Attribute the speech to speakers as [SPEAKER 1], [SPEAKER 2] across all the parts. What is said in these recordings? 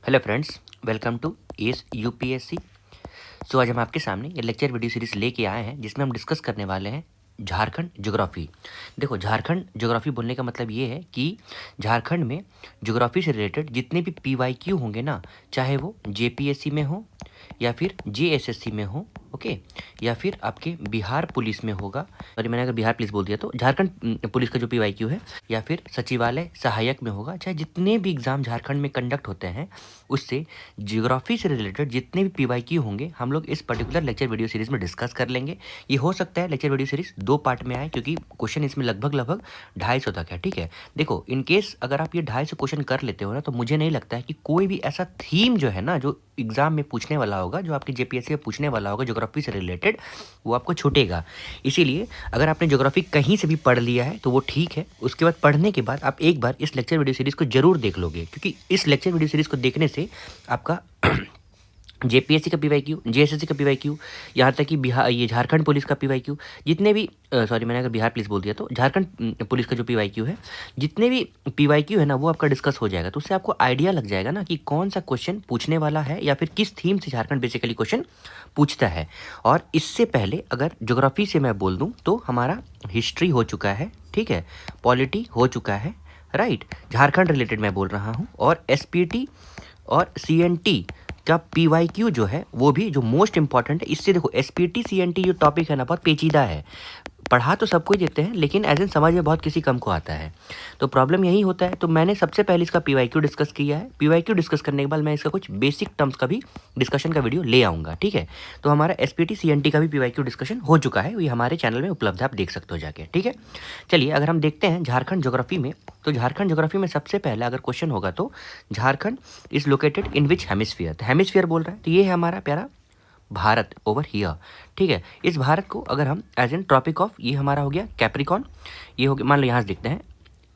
[SPEAKER 1] Hello friends, welcome to S UPSC. So आज हम आपके सामने ये लेक्चर वीडियो सीरीज लेके आए हैं जिसमें हम डिस्कस करने वाले हैं झारखंड ज्योग्राफी। देखो, झारखंड ज्योग्राफी बोलने का मतलब ये है कि झारखंड में ज्योग्राफी से रिलेटेड जितने भी पीवाईक्यू होंगे ना, चाहे वो जेपीएससी में हो या फिर जेएसएससी में हो, ओके, या फिर आपके बिहार पुलिस में होगा। सॉरी, मैंने अगर बिहार पुलिस बोल दिया तो झारखंड पुलिस का जो पीवाईक्यू है, या फिर सचिवालय सहायक में होगा, चाहे जितने भी एग्जाम झारखंड में कंडक्ट होते हैं उससे ज्योग्राफी से रिलेटेड जितने भी पीवाईक्यू होंगे हम लोग इस पर्टिकुलर लेक्चर वीडियो सीरीज में डिस्कस कर लेंगे। ये हो सकता है लेक्चर वीडियो सीरीज 2 पार्ट में आए क्योंकि क्वेश्चन इसमें लगभग 250 तक है। ठीक है, देखो, इन केस अगर आप ये 250 क्वेश्चन कर लेते हो ना, तो मुझे नहीं लगता है कि कोई भी ऐसा थीम जो है ना, जो एग्जाम में पूछने वाला होगा, जो आपके जेपीएससी में पूछने वाला होगा ज्योग्राफी से रिलेटेड, वो आपको छूटेगा। इसीलिए अगर आपने ज्योग्राफी कहीं से भी पढ़ लिया है तो वो ठीक है, उसके बाद पढ़ने के बाद आप एक बार इस लेक्चर वीडियो सीरीज को जरूर देख लोगे, क्योंकि इस लेक्चर वीडियो सीरीज को देखने से आपका जेपीएससी का पीवाईक्यू, जेएसएससी का पीवाईक्यू, यहाँ तक कि बिहार, ये झारखंड पुलिस का पीवाईक्यू, जितने भी सॉरी, मैंने अगर बिहार पुलिस बोल दिया तो झारखंड पुलिस का जो पीवाईक्यू है, जितने भी पीवाईक्यू है ना, वो आपका डिस्कस हो जाएगा। तो उससे आपको आइडिया लग जाएगा ना कि कौन सा क्वेश्चन पूछने वाला है या फिर किस थीम से झारखंड बेसिकली क्वेश्चन पूछता है। और इससे पहले अगर ज्योग्राफी से मैं बोल दूँ तो हमारा हिस्ट्री हो चुका है, ठीक है, पॉलिटी हो चुका है, राइट, झारखंड रिलेटेड मैं बोल रहा हूँ, और एसपीटी और सीएनटी का पीवाईक्यू जो है वो भी जो मोस्ट इंपॉर्टेंट है। इससे देखो, एसपीटी सीएनटी जो टॉपिक है ना, बहुत पेचीदा है, पढ़ा तो सबको ही देते हैं लेकिन एज एन समझ में बहुत किसी कम को आता है, तो प्रॉब्लम यही होता है। तो मैंने सबसे पहले इसका पीवाईक्यू डिस्कस किया है। पीवाईक्यू डिस्कस करने के बाद मैं इसका कुछ बेसिक टर्म्स का भी डिस्कशन का वीडियो ले आऊँगा, ठीक है। तो हमारा एसपीटी सीएनटी का भी पीवाईक्यू डिस्कशन हो चुका है, ये हमारे चैनल में उपलब्ध है, आप देख सकते हो जाके, ठीक है। चलिए, अगर हम देखते हैं झारखंड ज्योग्राफी में, तो झारखंड ज्योग्राफी में सबसे पहला अगर क्वेश्चन होगा तो Jharkhand is located in which hemisphere, तो हेमिस्फीयर बोल रहा है, तो ये है हमारा प्यारा भारत ओवर हियर, ठीक है। इस भारत को अगर हम एज एन ट्रॉपिक ऑफ, ये हमारा हो गया कैप्रिकॉन, ये हो गया, मान लो यहाँ से देखते हैं,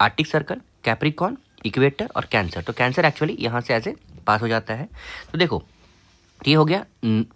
[SPEAKER 1] आर्टिक सर्कल, कैप्रिकॉन, इक्वेटर और कैंसर। तो कैंसर एक्चुअली यहाँ से ऐसे पास हो जाता है। तो देखो, ये हो गया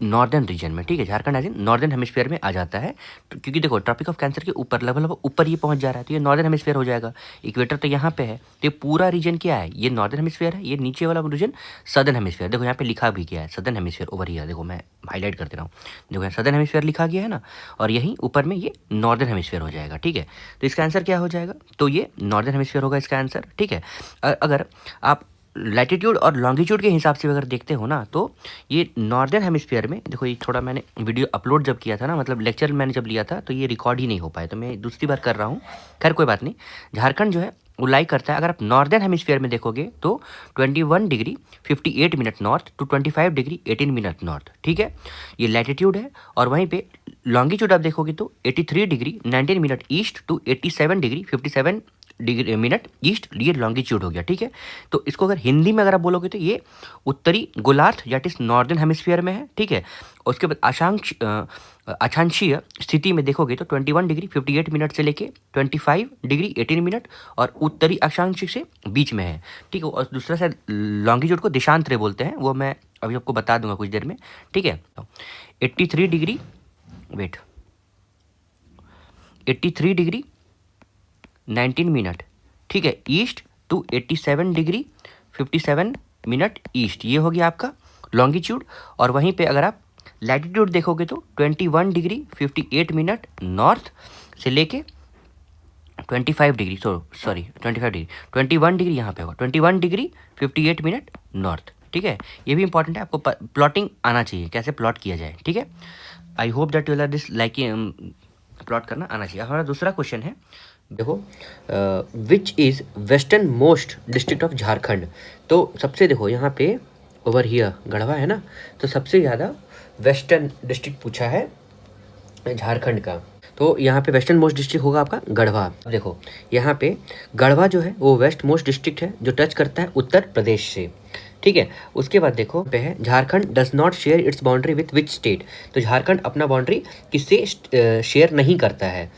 [SPEAKER 1] नॉर्दर्न रीजन में, ठीक है, Jharkhand as in northern hemisphere में आ जाता है। तो क्योंकि देखो, ट्रॉपिक ऑफ कैंसर के ऊपर लगभग ऊपर ये पहुंच जा रहा है, तो ये नॉर्दर्न हेमिस्फीयर हो जाएगा। इक्वेटर तो यहाँ पे है, तो ये पूरा रीजन क्या है, ये नॉर्दर्न हेमिस्फीयर है, ये नीचे वाला रीजन सदर्न हेमिस्फीयर। देखो यहाँ पे लिखा भी गया है सदर्न हेमिस्फीयर ओवर हियर, देखो मैं हाईलाइट कर दे रहा हूँ, देखो यहाँ सदर्न हेमिस्फीयर लिखा गया है ना, और यहीं ऊपर में ये नॉर्दर्न हेमिस्फीयर हो जाएगा, ठीक है। तो इसका आंसर क्या हो जाएगा, तो ये नॉर्दर्न हेमिस्फीयर होगा इसका आंसर, ठीक है। अगर आप लैटिट्यूड और लॉन्गिट्यूड के हिसाब से अगर देखते हो ना, तो ये नॉर्दर्न हेमिस्फीयर में, देखो ये थोड़ा मैंने वीडियो अपलोड जब किया था ना, मतलब लेक्चर मैंने जब लिया था, तो ये रिकॉर्ड ही नहीं हो पाया, तो मैं दूसरी बार कर रहा हूँ। खैर कोई बात नहीं, झारखंड जो है वो लाइक करता है। अगर आप नॉर्दर्न हेमिस्फीयर में देखोगे तो 21 degree 58 minute north to 25 degree 18 minute north, ठीक है, ये लैटिट्यूड है। और वहीं पे लॉन्गिट्यूड आप देखोगे तो 83 degree 19 minute east to 87 degree 57 degree minute east, ये लॉन्गिट्यूड हो गया, ठीक है। तो इसको अगर हिंदी में अगर आप बोलोगे तो ये उत्तरी गोलार्ध दैट इज नॉर्दर्न हेमिस्फीयर में है, ठीक है। उसके बाद अक्षांशीय स्थिति में देखोगे तो 21 डिग्री 58 मिनट से लेके 25 डिग्री 18 मिनट और उत्तरी अक्षांश से बीच में है, ठीक है। और दूसरा से लॉन्गिट्यूड को देशांतरे बोलते हैं, वो मैं अभी आपको बता दूंगा कुछ देर में, ठीक है। 83 डिग्री 83 डिग्री 19 मिनट, ठीक है, east to 87 degree 57 minute east, ये हो गया आपका लॉन्गिट्यूड। और वहीं पे अगर आप लैटिट्यूड देखोगे तो 21 डिग्री 58 मिनट नॉर्थ से लेके 25 डिग्री, सॉरी 25 डिग्री, 21 डिग्री यहाँ पे होगा, 21 डिग्री 58 मिनट नॉर्थ, ठीक है। ये भी इंपॉर्टेंट है, आपको प्लॉटिंग आना चाहिए, कैसे प्लॉट किया जाए, ठीक है। I hope that you are this like, plot करना आना चाहिए। हमारा दूसरा क्वेश्चन है, देखो, which is western most district of Jharkhand. तो सबसे देखो यहाँ पे ओवर हियर गढ़वा है ना, तो सबसे ज़्यादा वेस्टर्न डिस्ट्रिक्ट पूछा है झारखंड का, तो यहाँ पे वेस्टर्न मोस्ट डिस्ट्रिक्ट होगा आपका गढ़वा। देखो यहाँ पे गढ़वा जो है वो वेस्ट मोस्ट डिस्ट्रिक्ट है, जो टच करता है उत्तर प्रदेश से, ठीक है। उसके बाद देखो पे है Jharkhand does not share its boundary with which state, तो झारखंड अपना बाउंड्री किससे शेयर नहीं करता है।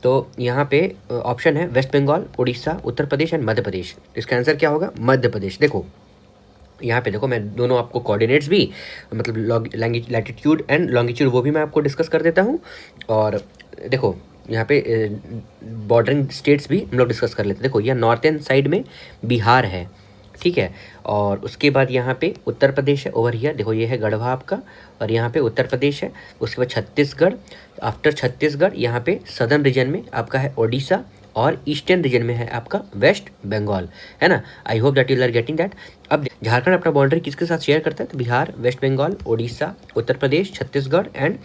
[SPEAKER 1] तो यहाँ पे ऑप्शन है वेस्ट बंगाल, उड़ीसा, उत्तर प्रदेश एंड मध्य प्रदेश। इसका आंसर क्या होगा, मध्य प्रदेश। देखो यहाँ पे देखो, मैं दोनों आपको कोऑर्डिनेट्स भी, मतलब लैटिट्यूड एंड लॉन्गिट्यूड, वो भी मैं आपको डिस्कस कर देता हूँ। और देखो यहाँ पे बॉर्डरिंग स्टेट्स भी हम लोग डिस्कस कर लेते हैं। देखो यह नॉर्थन साइड में बिहार है, ठीक ठीक है। और उसके बाद यहाँ पे उत्तर प्रदेश है ओवर हियर, देखो ये है गढ़वा आपका, और यहाँ पे उत्तर प्रदेश है। उसके बाद छत्तीसगढ़, आफ्टर छत्तीसगढ़ यहाँ पे सदर्न रीजन में आपका है ओडिशा, और ईस्टर्न रीजन में है आपका वेस्ट बंगाल, है ना। I hope that you are getting that. अब झारखंड अपना बाउंड्री किसके साथ शेयर करता है, तो Bihar, West Bengal, Orissa, Uttar Pradesh, Chhattisgarh and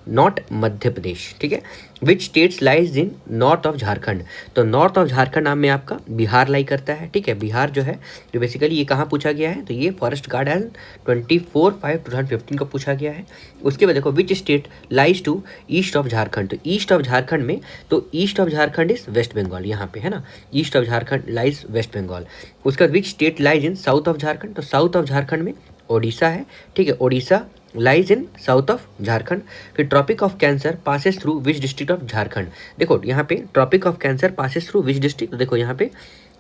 [SPEAKER 1] not Madhya Pradesh, ठीक है। Which states lies in north of Jharkhand, तो नॉर्थ ऑफ झारखंड नाम में आपका बिहार लाई करता है, ठीक है। बिहार जो है, जो बेसिकली ये कहाँ पूछा गया है, तो ये फॉरेस्ट गार्ड एंड 24/5/2015 को पूछा गया है। उसके बाद देखो which state lies to east of Jharkhand, तो ईस्ट ऑफ झारखंड में, तो east of Jharkhand is West Bengal, यहाँ पे है ना, east of Jharkhand lies West Bengal. उसके बाद which state lies in south of Jharkhand, तो साउथ ऑफ झारखंड में ओडिशा है, ठीक है। Odisha lies in south of Jharkhand. फिर tropic of cancer passes through which district of Jharkhand, देखो यहाँ पे tropic of cancer passes through which district, तो देखो यहाँ पे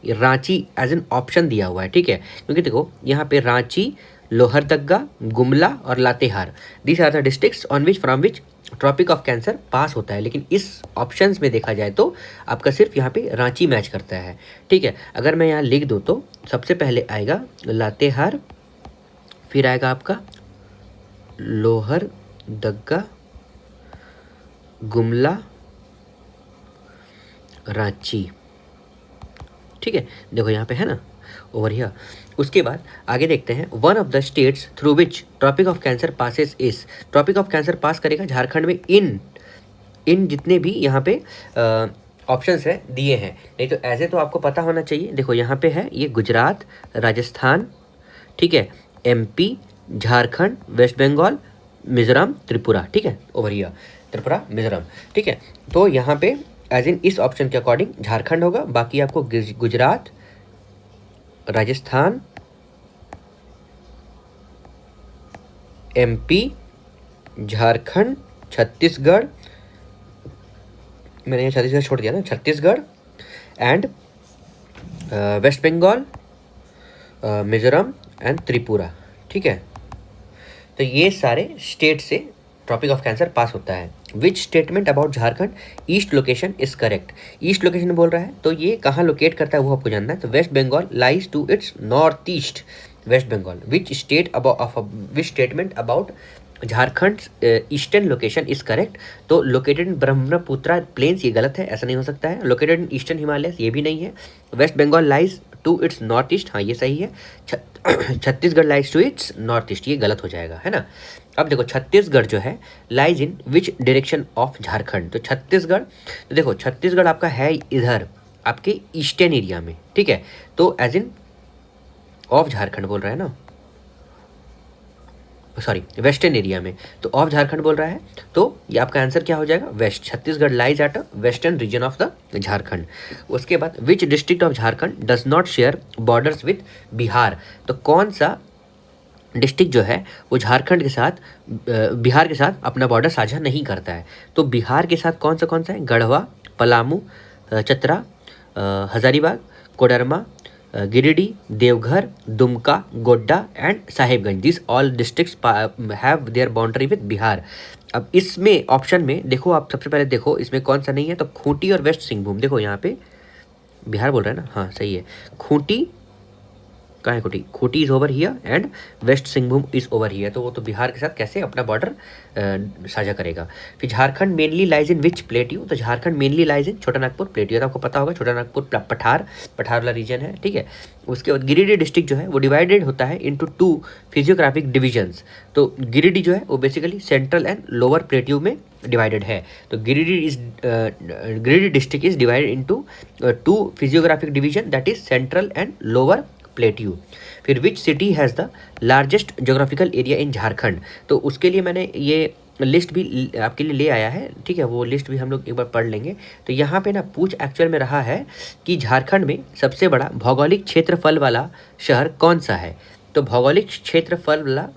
[SPEAKER 1] रांची एज एन ऑप्शन दिया हुआ है, ठीक है। क्योंकि देखो यहाँ पे रांची, लोहरदग्गा, गुमला और Latehar, this are the districts on which from which tropic of cancer pass होता है। लेकिन इस ऑप्शंस में देखा जाए तो आपका सिर्फ यहाँ पे रांची मैच करता है, ठीक है। अगर मैं यहाँ लिख दूँ तो सबसे पहले आएगा लातेहार, फिर आएगा आपका लोहरदग्गा, गुमला, रांची, ठीक है। देखो यहाँ पे है ना ओवर हियर। उसके बाद आगे देखते हैं, one of the states through which tropic of cancer passes is, tropic of cancer pass करेगा झारखंड में इन जितने भी यहाँ पे ऑप्शंस है दिए हैं, नहीं तो ऐसे तो आपको पता होना चाहिए। देखो यहाँ पे है ये गुजरात, राजस्थान, ठीक है, MP, झारखंड, वेस्ट बंगाल, मिजोरम, त्रिपुरा, ठीक है, ओवर हियर त्रिपुरा, मिजोरम, ठीक है। तो यहाँ पे एज इन इस ऑप्शन के अकॉर्डिंग झारखंड होगा, बाकी आपको गुजरात, राजस्थान, MP, झारखंड, छत्तीसगढ़, मैंने ये छत्तीसगढ़ छोड़ दिया ना, Chhattisgarh and west Bengal, Mizoram and Tripura, ठीक है। तो ये सारे स्टेट से ट्रॉपिक ऑफ कैंसर पास होता है। विच statement about Jharkhand east location is correct, east location बोल रहा है तो ये कहाँ लोकेट करता है वो आपको जानना है। तो west Bengal lies to its north east, west Bengal. Which statement about Jharkhand eastern location is correct, तो लोकेटेड इन ब्रह्मपुत्रा प्लेन्स, ये गलत है, ऐसा नहीं हो सकता है। लोकेटेड इन ईस्टर्न हिमालय, ये भी नहीं है। Waste Bengal lies to its north east, हाँ ये सही है। Chhattisgarh lies to its north east, ये गलत हो जाएगा, है ना। अब देखो छत्तीसगढ़ जो है lies in which direction of Jharkhand, तो छत्तीसगढ़, तो देखो छत्तीसगढ़ आपका है इधर आपके ईस्टर्न एरिया में, ठीक है। तो एज इन ऑफ झारखंड बोल रहा है ना, सॉरी वेस्टर्न एरिया में, तो ऑफ झारखंड बोल रहा है, तो ये आपका आंसर क्या हो जाएगा, west. Chhattisgarh lies at a western region of the Jharkhand. उसके बाद which district of Jharkhand does not share borders with Bihar, तो कौन सा डिस्ट्रिक्ट जो है वो झारखंड के साथ बिहार के साथ अपना बॉर्डर साझा नहीं करता है। तो बिहार के साथ कौन सा है, Garhwa, Palamu, Chatra, Hazaribagh, Koderma, Giridih, Deoghar, Dumka, Godda and Sahibganj, this all districts have their boundary with Bihar. अब इसमें ऑप्शन में देखो, आप सबसे पहले देखो इसमें कौन सा नहीं है, तो खूंटी और वेस्ट सिंहभूम, देखो यहाँ पे बिहार बोल रहा है ना, हाँ सही है। खूंटी कहाँ है, Khunti, Khunti is over here and west Singhbhum is over here, तो वो तो बिहार के साथ कैसे अपना बॉर्डर साझा करेगा। फिर Jharkhand mainly lies in which plateau, तो झारखंड मेनली लाइज इन छोटा नागपुर प्लेट्यू, तो आपको पता होगा छोटा नागपुर पठार वाला रीजन है, ठीक है। उसके बाद गिरिडीह डिस्ट्रिक्ट जो है वो डिवाइडेड होता है इंटू 2 फिजियोग्राफिक डिविजन्स, तो गिरिडीह जो है वो basically central and lower plateau में डिवाइडेड है। तो Giridih district is divided into 2 physiographic division, that is central and lower plateau. फिर which city has the largest geographical area in Jharkhand, तो उसके लिए मैंने ये लिस्ट भी आपके लिए ले आया है, ठीक है, वो लिस्ट भी हम लोग एक बार पढ़ लेंगे। तो यहाँ पे ना पूछ एक्चुअल में रहा है कि झारखंड में सबसे बड़ा भौगोलिक क्षेत्रफल वाला शहर कौन सा है, तो भौगोलिक क्षेत्रफल वाला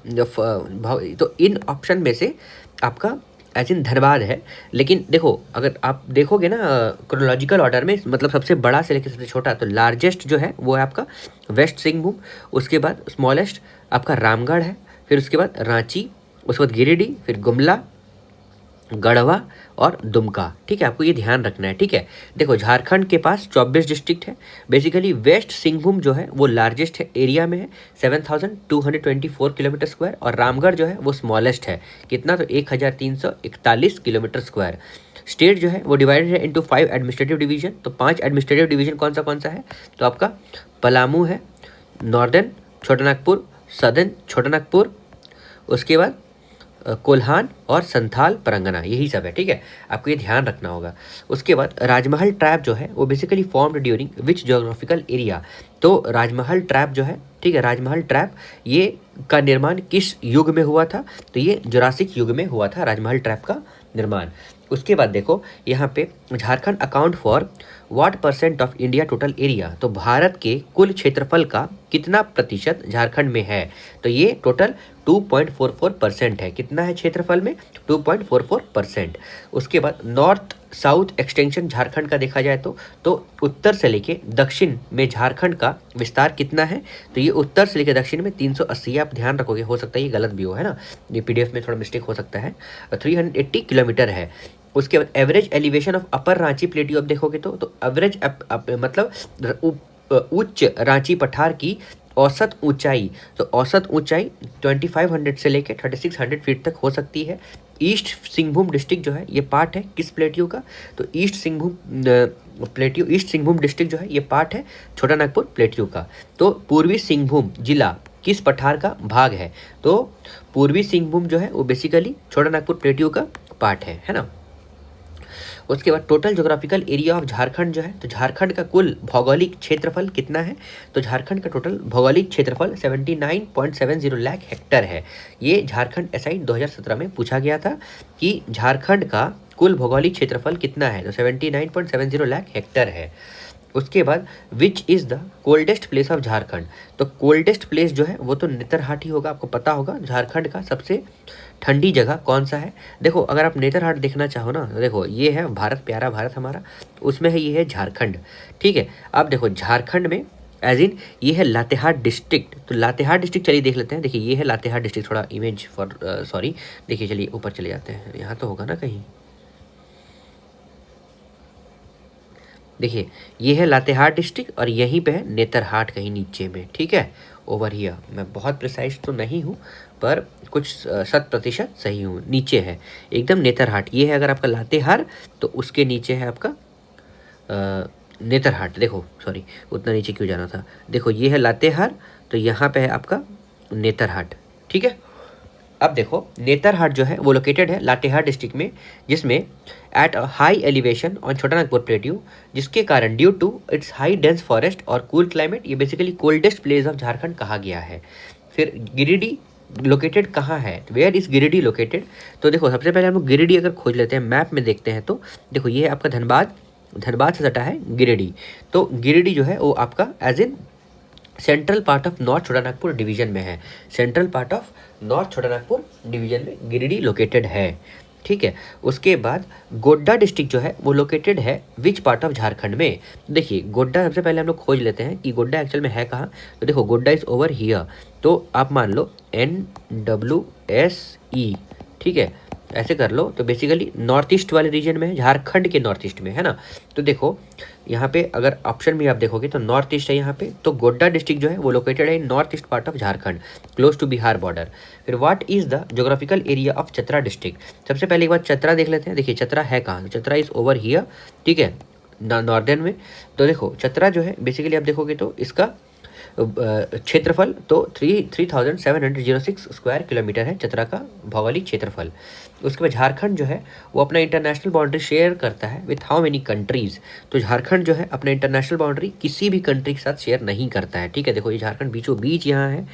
[SPEAKER 1] तो इन ऑप्शन में से आपका एज इन धनबाद है। लेकिन देखो अगर आप देखोगे ना क्रोनोलॉजिकल ऑर्डर में, मतलब सबसे बड़ा से लेकर सबसे छोटा, तो लार्जेस्ट जो है वो है आपका वेस्ट सिंहभूम, उसके बाद स्मॉलेस्ट आपका रामगढ़ है, फिर उसके बाद रांची, उसके बाद गिरिडीह, फिर गुमला, गढ़वा और दुमका। ठीक है, आपको ये ध्यान रखना है। ठीक है, देखो झारखंड के पास 24 डिस्ट्रिक्ट है। बेसिकली वेस्ट सिंहभूम जो है वो लार्जेस्ट है, एरिया में है 7224 किलोमीटर स्क्वायर, और रामगढ़ जो है वो स्मॉलेस्ट है, कितना, तो 1341 किलोमीटर स्क्वायर। स्टेट जो है वो डिवाइडेड है इनटू 5 एडमिनिस्ट्रेटिव डिवीजन। तो 5 एडमिनिस्ट्रेटिव डिवीजन कौन सा है, तो आपका पलामू है, नॉर्दर्न छोटा नागपुर, सदर्न छोटा नागपुर, उसके बाद कोल्हान और संथाल परगना, यही सब है। ठीक है, आपको ये ध्यान रखना होगा। उसके बाद राजमहल ट्रैप जो है वो basically formed during which geographical area. तो राजमहल ट्रैप जो है, ठीक है, राजमहल ट्रैप ये का निर्माण किस युग में हुआ था, तो ये जुरासिक युग में हुआ था राजमहल ट्रैप का निर्माण। उसके बाद देखो यहाँ पे Jharkhand account for what percent of India total area. तो भारत के कुल क्षेत्रफल का कितना प्रतिशत झारखंड में है, तो ये टोटल 2.44% है। कितना है क्षेत्रफल में, 2.44%। उसके बाद नॉर्थ साउथ एक्सटेंशन झारखंड का देखा जाए तो उत्तर से लेके दक्षिण में झारखंड का विस्तार कितना है, तो ये उत्तर से लेके दक्षिण में 380, आप ध्यान रखोगे, हो सकता है ये गलत भी हो, है ना, ये पीडीएफ में थोड़ा मिस्टेक हो सकता है, 380 किलोमीटर है। उसके बाद average elevation of upper Ranchi plateau, अब देखोगे तो एवरेज मतलब उच्च रांची पठार की औसत ऊंचाई, तो औसत ऊंचाई 2500 से लेकर 3600 फीट तक हो सकती है। ईस्ट सिंहभूम डिस्ट्रिक्ट जो है ये पार्ट है किस प्लेट्यू का, तो ईस्ट सिंहभूम डिस्ट्रिक्ट जो है ये पार्ट है छोटा नागपुर प्लेट्यू का। तो पूर्वी सिंहभूम जिला किस पठार का भाग है, तो पूर्वी सिंहभूम जो है वो बेसिकली छोटा नागपुर प्लेट्यू का पार्ट है ना। उसके बाद total geographical area of Jharkhand जो है, तो झारखंड का कुल भौगोलिक क्षेत्रफल कितना है, तो झारखंड का टोटल भौगोलिक क्षेत्रफल 79.70 लाख हेक्टर है। ये झारखंड एसआई 2017 में पूछा गया था कि झारखंड का कुल भौगोलिक क्षेत्रफल कितना है, तो 79.70 लाख हेक्टर है। उसके बाद विच is the coldest place of Jharkhand, तो कोल्डेस्ट प्लेस जो है वो तो नेतरहाट ही होगा, आपको पता होगा झारखंड का सबसे ठंडी जगह कौन सा है। देखो अगर आप नेतरहाट देखना चाहो ना, तो देखो ये है भारत, प्यारा भारत हमारा, उसमें है ये है झारखंड। ठीक है, अब देखो झारखंड में एज इन ये है लातेहार डिस्ट्रिक्ट, तो लातेहार डिस्ट्रिक्ट चलिए देख लेते हैं। देखिए ये है लातेहार डिस्ट्रिक्ट, थोड़ा इमेज फॉर सॉरी, देखिए चलिए ऊपर चले जाते हैं, यहाँ तो होगा ना कहीं, देखिए ये है लातेहार डिस्ट्रिक्ट और यहीं पे है नेतरहाट कहीं नीचे में। ठीक है, ओवर हियर, मैं बहुत प्रिसाइज तो नहीं हूँ पर कुछ 100% सही हूँ, नीचे है एकदम नेतरहाट। ये है अगर आपका लातेहार, तो उसके नीचे है आपका नेतरहाट। देखो सॉरी, उतना नीचे क्यों जाना था, देखो ये है लातेहार, तो यहाँ पे है आपका नेतरहाट। ठीक है, अब देखो नेतरहाट जो है वो लोकेटेड है लातेहार डिस्ट्रिक्ट में, जिसमें at a high elevation on Chota Nagpur plateau, जिसके कारण due to its high dense forest और कूल क्लाइमेट ये basically coldest place of Jharkhand कहा गया है। फिर गिरिडीह लोकेटेड कहाँ है, वेयर इज गिरिडीह लोकेटेड, तो देखो सबसे पहले हम लोग गिरिडीह अगर खोज लेते हैं, मैप में देखते हैं तो देखो ये है आपका धनबाद से सटा है गिरिडीह। तो गिरिडीह जो है वो आपका as in central part of north Chota Nagpur division में है, central part of north Chota Nagpur division में गिरिडीह लोकेटेड है। ठीक है, उसके बाद गोड्डा डिस्ट्रिक्ट जो है वो लोकेटेड है विच पार्ट ऑफ झारखंड में। देखिए गोड्डा सबसे पहले हम लोग खोज लेते हैं कि गोड्डा एक्चुअल में है कहाँ, तो देखो गोड्डा इज ओवर हियर, तो आप मान लो NWSE, ठीक है, ऐसे कर लो, तो बेसिकली नॉर्थ ईस्ट वाले रीजन में है, झारखंड के नॉर्थ ईस्ट में है ना। तो देखो यहाँ पे अगर ऑप्शन भी आप देखोगे तो नॉर्थ ईस्ट है यहाँ पे, तो गोड्डा डिस्ट्रिक्ट जो है वो लोकेटेड है north east part of Jharkhand, close to Bihar border. फिर what is the geographical area of Chatra district, सबसे पहले एक बार चतरा देख लेते हैं। देखिए चतरा है कहाँ, चतरा इज ओवर हियर, ठीक है, नॉर्दर्न में। तो देखो चतरा जो है बेसिकली आप देखोगे तो इसका क्षेत्रफल तो 3706 स्क्वायर किलोमीटर है चतरा का भौगोलिक क्षेत्रफल। उसके बाद झारखंड जो है वो अपना इंटरनेशनल बाउंड्री शेयर करता है विथ हाउ मेनी कंट्रीज़, तो झारखंड जो है अपना इंटरनेशनल बाउंड्री किसी भी कंट्री के साथ शेयर नहीं करता है। ठीक है, देखो ये झारखंड बीचों बीच यहाँ है,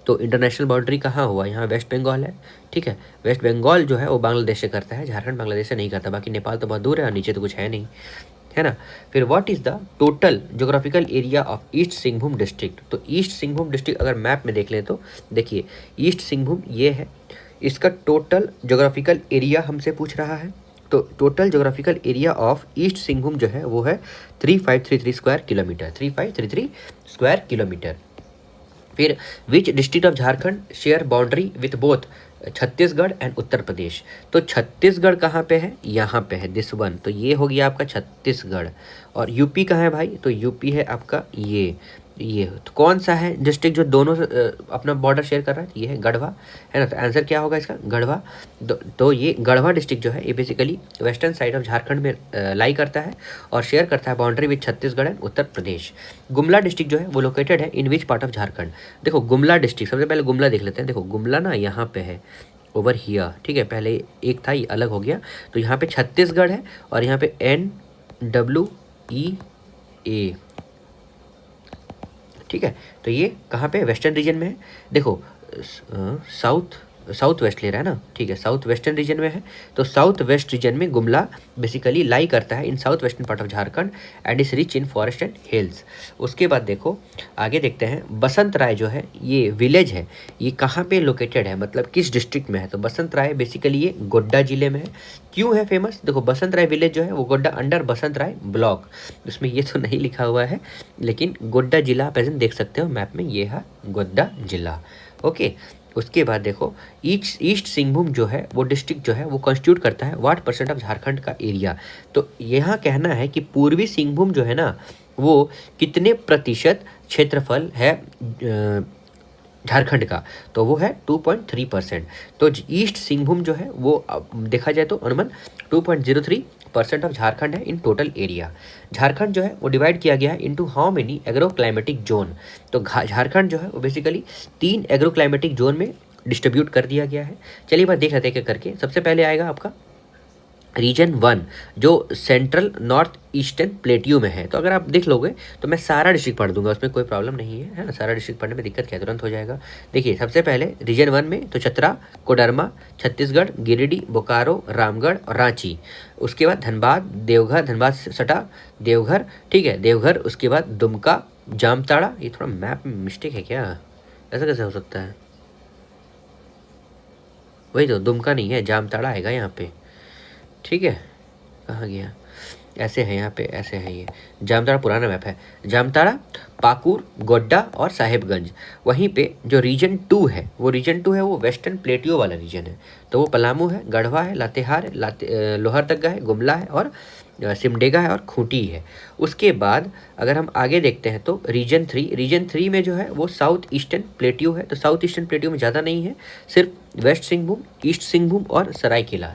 [SPEAKER 1] तो इंटरनेशनल बाउंड्री कहाँ हुआ, यहाँ वेस्ट बंगाल है। ठीक है, वेस्ट बंगाल जो है वो बांग्लादेश से करता है, झारखंड बांग्लादेश से नहीं करता, बाकी नेपाल तो बहुत दूर है और नीचे तो कुछ है नहीं, है ना। फिर what is the total geographical area of east Singhbhum district, तो ईस्ट सिंहभूम डिस्ट्रिक्ट अगर मैप में देख लें तो देखिए ईस्ट सिंहभूम ये है, इसका टोटल ज्योग्राफिकल एरिया हमसे पूछ रहा है, तो total geographical area of east Singhbhum जो है वो है 3533 स्क्वायर किलोमीटर, 3533 स्क्वायर किलोमीटर। फिर which district of Jharkhand share boundary with both Chhattisgarh and Uttar Pradesh. तो छत्तीसगढ़ कहाँ पे है, यहाँ पे है, दिस वन। तो ये हो गया आपका छत्तीसगढ़। और यूपी कहाँ है भाई, तो यूपी है आपका ये तो कौन सा है डिस्ट्रिक्ट जो दोनों से अपना बॉर्डर शेयर कर रहा है, ये है गढ़वा, है ना। तो आंसर क्या होगा इसका, गढ़वा। तो ये गढ़वा डिस्ट्रिक्ट जो है ये basically western side of Jharkhand में लाई करता है और शेयर करता है boundary with Chhattisgarh and Uttar Pradesh. Gumla district जो है वो लोकेटेड है इन विच पार्ट ऑफ झारखंड। देखो गुमला डिस्ट्रिक्ट, सबसे पहले गुमला देख लेते हैं। देखो गुमला ना यहाँ पे है, ओवर हियर, ठीक है। पहले एक था, ये अलग हो गया। तो यहाँ पे छत्तीसगढ़ है और यहाँ पे NWEA, ठीक है। तो ये कहाँ पे, वेस्टर्न रीजन में है। देखो साउथ वेस्ट ले रहा है ना, ठीक है, साउथ वेस्टर्न रीजन में है। तो साउथ वेस्ट रीजन में गुमला बेसिकली लाई करता है in south western part of Jharkhand and is rich in forest and hills. उसके बाद देखो आगे देखते हैं, बसंत राय जो है ये विलेज है, ये कहाँ पे लोकेटेड है, मतलब किस डिस्ट्रिक्ट में है। तो बसंत राय बेसिकली ये गोड्डा जिले में है। क्यों है फेमस, देखो बसंत राय विलेज जो है वो गोड्डा अंडर बसंत राय ब्लॉक, उसमें ये तो नहीं लिखा हुआ है, लेकिन गोड्डा जिला प्रेजेंट देख सकते हो मैप में, ये है गोड्डा जिला। ओके, उसके बाद देखो ईस्ट सिंहभूम जो है वो डिस्ट्रिक्ट जो है वो कंस्टिट्यूट करता है व्हाट परसेंट ऑफ झारखंड का एरिया। तो यहाँ कहना है कि पूर्वी सिंहभूम जो है ना वो कितने प्रतिशत क्षेत्रफल है झारखंड का, तो वो है 2.3%। तो ईस्ट सिंहभूम जो है वो देखा जाए तो अनुमान 2.03% ऑफ झारखंड है इन टोटल एरिया। झारखंड जो है वो डिवाइड किया गया है into how many agro climatic zone. तो झारखंड जो है वो बेसिकली 3 एग्रो क्लाइमेटिक जोन में डिस्ट्रीब्यूट कर दिया गया है। चलिए बात देख लेते हैं करके। सबसे पहले आएगा आपका रीजन 1 जो सेंट्रल नॉर्थ ईस्टर्न प्लेट्यू में है। तो अगर आप देख लोगे तो मैं सारा डिस्ट्रिक्ट पढ़ दूंगा, उसमें कोई प्रॉब्लम नहीं है ना। सारा डिस्ट्रिक्ट पढ़ने में दिक्कत क्या, तुरंत हो जाएगा। देखिए सबसे पहले रीजन 1 में तो चतरा, कोडरमा, छत्तीसगढ़, गिरिडीह, बोकारो, रामगढ़ और रांची। उसके बाद धनबाद, देवघर, धनबाद सटा देवघर, ठीक है, देवघर। उसके बाद दुमका, जामताड़ा। ये थोड़ा मैप में मिस्टेक है क्या, ऐसा कैसे हो सकता है, वही तो दुमका नहीं है, जामताड़ा आएगा यहाँ पे, ठीक है। कहाँ गया, ऐसे है यहाँ पे, ऐसे है ये जामताड़ा, पुराना मैप है। जामताड़ा, पाकुर, गोड्डा और साहेबगंज। वहीं पे जो रीजन 2 है वो वो वेस्टर्न प्लेटियो वाला रीजन है। तो वो पलामू है, गढ़वा है, लातेहार है, लोहरदगा है, गुमला है और सिमडेगा है और खूंटी है। उसके बाद अगर हम आगे देखते हैं तो रीजन 3 में जो है वो साउथ ईस्टर्न प्लेटियो है। तो साउथ ईस्टर्न प्लेटियो में ज़्यादा नहीं है, सिर्फ वेस्ट सिंहभूम, ईस्ट सिंहभूम और सरायकेला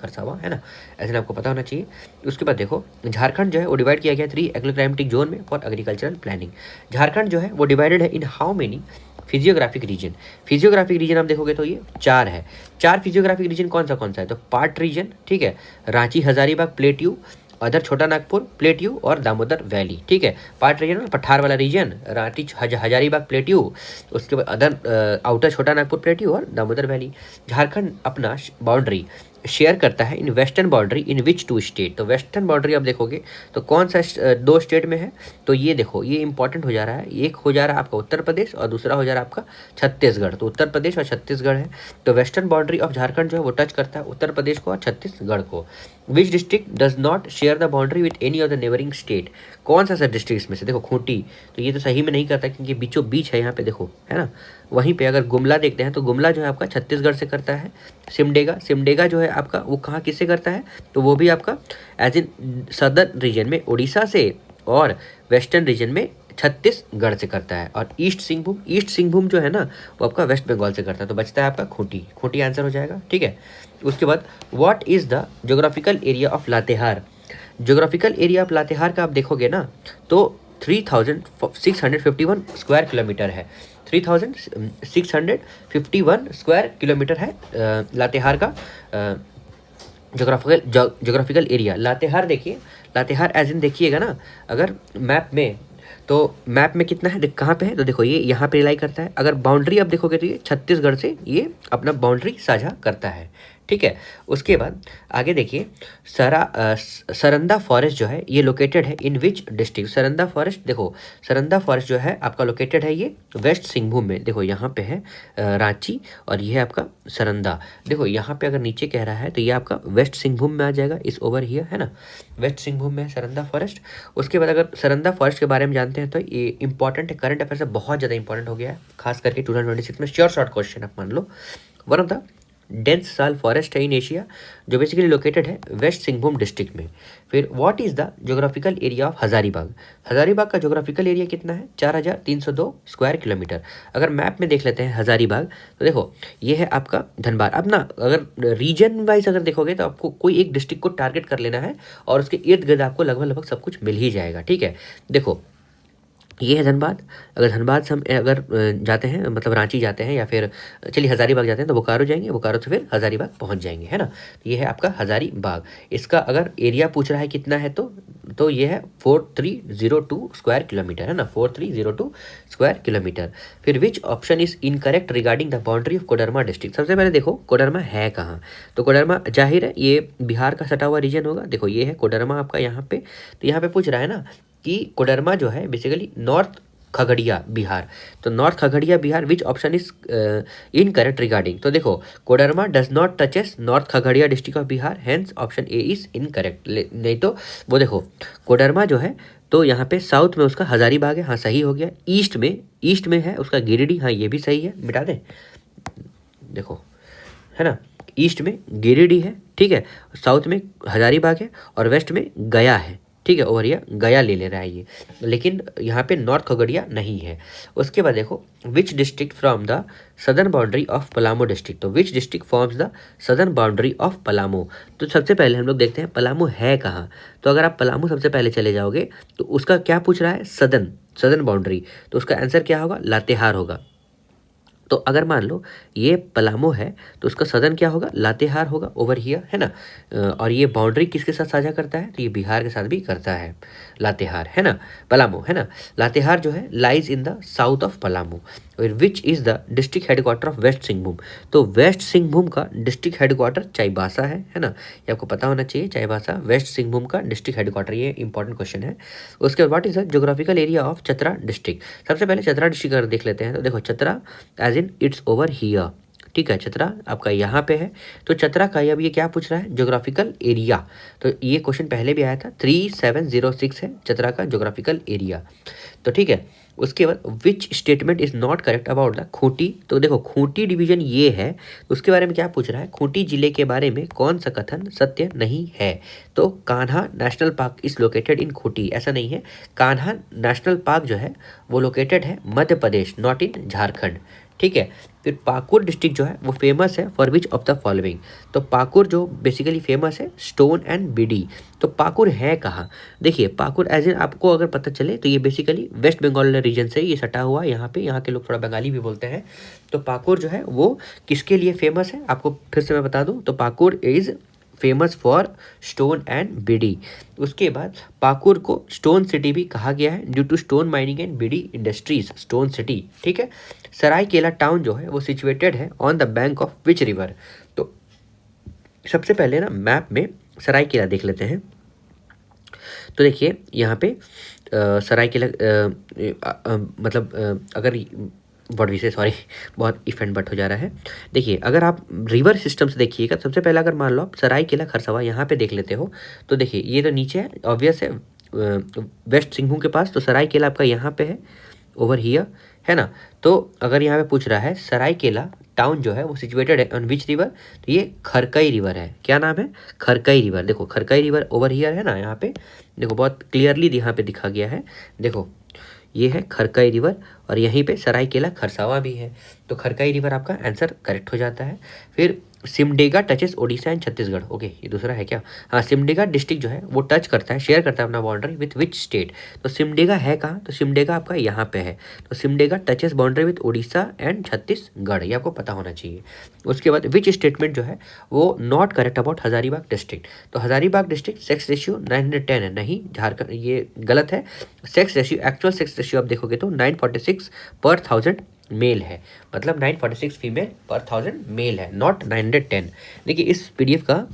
[SPEAKER 1] खरसावां, है ना, ऐसे आपको पता होना चाहिए। उसके बाद देखो झारखंड जो है वो डिवाइड किया गया 3 एग्रो क्लाइमेटिक जोन में फॉर एग्रीकल्चरल प्लानिंग। झारखंड जो है वो डिवाइडेड है in how many physiographic region आप देखोगे तो ये 4 है। 4 फिजियोग्राफिक रीजन कौन सा है, तो पार्ट रीजन, ठीक है, रांची हजारीबाग प्लेट्यू, अदर छोटा नागपुर प्लेट्यू और दामोदर वैली, ठीक है। पार्ट रीजन पठार वाला रीजन, रांची हजारीबाग प्लेट्यू, उसके बाद अदर आउटर छोटा नागपुर प्लेट्यू और दामोदर वैली। झारखंड अपना बाउंड्री शेयर करता है in western boundary in which 2 state. तो वेस्टर्न बाउंड्री आप देखोगे तो कौन सा 2 स्टेट में है, तो ये देखो ये इंपॉर्टेंट हो जा रहा है। एक हो जा रहा है आपका उत्तर प्रदेश और दूसरा हो जा रहा है आपका छत्तीसगढ़। तो उत्तर प्रदेश और छत्तीसगढ़ है। तो वेस्टर्न बाउंड्री ऑफ झारखंड जो है वो टच करता है उत्तर प्रदेश को और छत्तीसगढ़ को। Which district does not share the boundary with any of the neighbouring state. कौन सा डिस्ट्रिक्ट इसमें से, देखो खूंटी, तो ये तो सही में नहीं करता क्योंकि बीचों बीच है यहाँ पे, देखो है ना। वहीं पे अगर गुमला देखते हैं तो गुमला जो है आपका छत्तीसगढ़ से करता है। सिमडेगा जो है आपका वो कहाँ किससे करता है, तो वो भी आपका एज इन सदर्न रीजन में उड़ीसा से और वेस्टर्न रीजन में छत्तीसगढ़ से करता है। और ईस्ट सिंहभूम जो है ना वो आपका वेस्ट बंगाल से करता है। तो बचता है आपका खूंटी आंसर हो जाएगा, ठीक है। उसके बाद what is the geographical area of Latehar. Geographical area of Latehar का आप देखोगे ना तो 3651 स्क्वायर किलोमीटर है। 3651 स्क्वायर किलोमीटर है लातेहार का जोग्राफिकल एरिया। लातेहार देखिए, लातेहार एज इन देखिएगा ना अगर मैप में, तो मैप में कितना है, कहाँ पे है, तो देखो ये यहाँ पे लाई करता है। अगर बाउंड्री आप देखोगे तो ये छत्तीसगढ़ से ये अपना बाउंड्री साझा करता है, ठीक है। उसके बाद आगे देखिए, सरंदा फॉरेस्ट जो है ये लोकेटेड है इन विच डिस्ट्रिक्ट। सरंदा फॉरेस्ट, देखो सरंदा फॉरेस्ट जो है आपका लोकेटेड है ये वेस्ट सिंहभूम में। देखो यहाँ पे है रांची और ये है आपका सरंदा। देखो यहाँ पे अगर नीचे कह रहा है तो ये आपका वेस्ट सिंहभूम में आ जाएगा, इस ओवर हियर, है ना, वेस्ट सिंहभूम में है सरंदा फॉरेस्ट। उसके बाद अगर सरंदा फॉरेस्ट के बारे में जानते हैं तो ये इंपॉर्टेंट है, करंट अफेयर से बहुत ज़्यादा इंपॉर्टेंट हो गया है, खास करके 2026 में श्योर शॉर्ट क्वेश्चन आप मान लो। वन ऑफ द डेंस साल फॉरेस्ट है इन एशिया, जो बेसिकली लोकेटेड है वेस्ट सिंहभूम डिस्ट्रिक्ट में। फिर what is the geographical area of Hazaribagh. Hazaribagh का ज्योग्राफिकल एरिया कितना है, 4302 स्क्वायर किलोमीटर। अगर मैप में देख लेते हैं हज़ारीबाग तो देखो ये है आपका धनबाद। अब ना अगर रीजन वाइज अगर देखोगे तो आपको कोई एक डिस्ट्रिक्ट को टारगेट कर लेना है और उसके इर्द गिर्द आपको लगभग सब कुछ मिल ही जाएगा। ठीक है, देखो ये है धनबाद। अगर धनबाद से हम अगर जाते हैं, मतलब रांची जाते हैं या फिर चलिए हज़ारीबाग जाते हैं तो बोकारो जाएंगे, बोकारो से फिर हज़ारीबाग पहुंच जाएंगे, है ना। तो ये है आपका हज़ारीबाग। इसका अगर एरिया पूछ रहा है कितना है तो ये है 4302 स्क्वायर किलोमीटर, है ना, 4302 स्क्वायर किलोमीटर। फिर which option is incorrect regarding the boundary of Koderma district. सबसे पहले देखो कोडरमा है कहाँ, तो कोडरमा जाहिर है ये बिहार का सटा हुआ रीजन होगा। देखो ये है कोडरमा आपका यहाँ पे, तो यहाँ पे पूछ रहा है ना कि कोडरमा जो है बेसिकली नॉर्थ खगड़िया बिहार, तो north Khagaria Bihar which option is incorrect regarding. तो देखो Koderma does not touches north Khagaria district of Bihar, hence option A is incorrect. नहीं तो वो देखो कोडरमा जो है तो यहाँ पे साउथ में उसका हज़ारीबाग है, हाँ सही हो गया। ईस्ट में है उसका गिरिडीह, हाँ ये भी सही है, मिटा दें, देखो है ना, ईस्ट में गिरिडीह है, ठीक है, साउथ में हज़ारीबाग है और वेस्ट में गया है, ठीक है, और ये गया ले रहा है ये, लेकिन यहाँ पे नॉर्थ खगड़िया नहीं है। उसके बाद देखो which district from the southern boundary of Palamu district. तो which district forms the southern boundary of Palamu. तो सबसे पहले हम लोग देखते हैं पलामू है कहाँ। तो अगर आप पलामू सबसे पहले चले जाओगे तो उसका क्या पूछ रहा है, सदर्न बाउंड्री, तो उसका आंसर क्या होगा, लातेहार होगा। तो अगर मान लो ये पलामू है तो उसका सदन क्या होगा, लातेहार होगा, ओवर हियर, है ना। और ये बाउंड्री किसके साथ साझा करता है, तो ये बिहार के साथ भी करता है लातेहार, है ना, पलामू, है ना। लातेहार जो है lies in the south of Palamu. Which is the district headquarter of west Singhbhum. तो वेस्ट सिंहभूम का डिस्ट्रिक्ट हेडक्वार्टर चाईबासा है ना, ये आपको पता होना चाहिए, चाईबासा वेस्ट सिंहभूम का डिस्ट्रिक्ट हेडक्वार्टर, ये इंपॉर्टेंट क्वेश्चन है। उसके बाद what is the geographical area of Chatra district. सबसे पहले चतरा डिस्ट्रिक्ट अगर देख लेते हैं तो देखो Chatra as in its over here, ठीक है, चतरा आपका यहाँ पे है। तो चतरा का अब ये क्या पूछ रहा है, ज्योग्राफिकल एरिया। तो ये क्वेश्चन पहले भी आया था, 3706 है चतरा का ज्योग्राफिकल एरिया, तो ठीक है। उसके बाद which statement is not correct about the Khunti. तो देखो खूंटी डिवीजन ये है, उसके बारे में क्या पूछ रहा है, खूंटी जिले के बारे में कौन सा कथन सत्य नहीं है। तो Kanha national park is located in Khunti, ऐसा नहीं है, कान्हा नेशनल पार्क जो है वो लोकेटेड है मध्य प्रदेश, नॉट इन झारखंड, ठीक है। फिर पाकुर डिस्ट्रिक्ट जो है वो फेमस है for which of the following. तो पाकुर जो बेसिकली फेमस है स्टोन एंड बीडी। तो पाकुर है कहाँ, देखिए पाकुर एज इन आपको अगर पता चले तो ये बेसिकली वेस्ट बंगाल रीजन से ये सटा हुआ है, यहाँ पे, यहाँ के लोग थोड़ा बंगाली भी बोलते हैं। तो पाकुर जो है वो किसके लिए फेमस है, आपको फिर से मैं बता दूँ, तो Pakur is famous for stone and bidi. उसके बाद पाकुर को स्टोन सिटी भी कहा गया है due to stone mining and bidi industries, stone city, ठीक है। सरायकेला टाउन जो है वो सिचुएटेड है on the bank of which river. तो सबसे पहले ना मैप में सरायकेला देख लेते हैं। तो देखिए यहाँ पे सरायकेला मतलब अगर वर्ड विशेष, सॉरी बहुत इफ एंड बट हो जा रहा है। देखिए अगर आप रिवर सिस्टम से देखिएगा, सबसे पहले अगर मान लो आप सरायकेला खरसावा यहाँ पे देख लेते हो, तो देखिए ये तो नीचे है, ऑब्वियस है वेस्ट सिंहभूम के पास, तो सरायकेला आपका यहाँ पे है, ओवर हियर, है ना। तो अगर यहाँ पे पूछ रहा है सरायकेला टाउन जो है वो सिचुएटेड है ऑन विच रिवर, तो ये खरकई रिवर है, क्या नाम है, खरकई रिवर। देखो खरकई रिवर ओवर हियर है ना, यहाँ पे देखो बहुत क्लियरली यहाँ पे दिखा गया है, देखो ये है खरकई रिवर और यहीं पे सरायकेला खरसावा भी है। तो खरकई रिवर आपका आंसर करेक्ट हो जाता है। फिर Simdega touches Odisha and Chhattisgarh, okay ये दूसरा है क्या, हाँ सिमडेगा डिस्ट्रिक्ट जो है वो टच करता है, शेयर करता है अपना बाउंड्री विथ विच स्टेट। तो सिमडेगा है कहाँ, तो सिमडेगा आपका यहाँ पे है, तो Simdega touches boundary with Odisha and Chhattisgarh, ये आपको पता होना चाहिए। उसके बाद विच स्टेटमेंट जो है वो not correct about Hazaribagh district. तो हज़ारीबाग डिस्ट्रिक्ट सेक्स रेशियो 910 है, नहीं झारखंड ये गलत है, sex ratio actual sex ratio आप देखोगे तो 946 पर 1000 मेल है, मतलब 946 फीमेल पर 1000 मेल है, नॉट 910। देखिए इस पीडीएफ का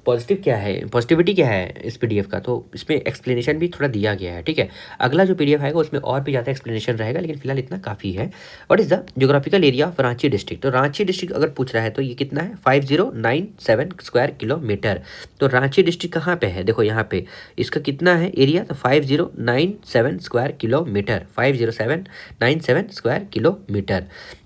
[SPEAKER 1] पॉजिटिव क्या है, पॉजिटिविटी क्या है इस पीडीएफ का, तो इसमें एक्सप्लेनेशन भी थोड़ा दिया गया है, ठीक है। अगला जो पीडीएफ आएगा उसमें और भी ज़्यादा एक्सप्लेनेशन रहेगा, लेकिन फिलहाल इतना काफ़ी है। What is the geographical area of Ranchi district, तो रांची डिस्ट्रिक्ट अगर पूछ रहा है तो ये कितना है, 5097 स्क्वायर किलोमीटर। तो रांची डिस्ट्रिक्ट कहाँ पे है, देखो यहाँ पे इसका कितना है एरिया, तो 5097 स्क्वायर किलोमीटर, 5097 स्क्वायर किलोमीटर।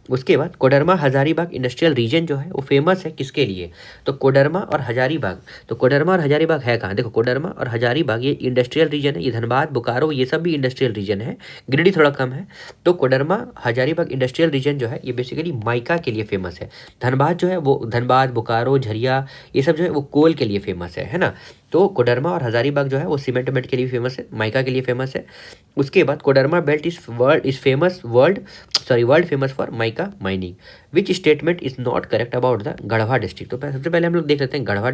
[SPEAKER 1] उसके बाद कोडरमा हजारीबाग इंडस्ट्रियल रीजन जो है वो फेमस है किसके लिए, तो कोडरमा और हजारीबाग। तो कोडरमा और हजारीबाग है कहाँ, देखो कोडरमा और हजारीबाग ये इंडस्ट्रियल रीजन है, ये धनबाद बोकारो ये सब भी इंडस्ट्रियल रीजन है, गिरिडीह थोड़ा कम है। तो कोडरमा हजारीबाग इंडस्ट्रियल रीजन जो है ये बेसिकली माइका के लिए फेमस है। धनबाद जो है वो धनबाद बोकारो झरिया ये सब जो है वो कोल के लिए फेमस है ना। तो कोडरमा और हजारीबाग जो है वो सीमेंट वेमेंट के लिए फेमस है, माइका के लिए फेमस है। उसके बाद Koderma belt world famous for mica mining. Which statement is not correct about the Garhwa district, तो सबसे पहले हम लोग देख लेते हैं Garhwa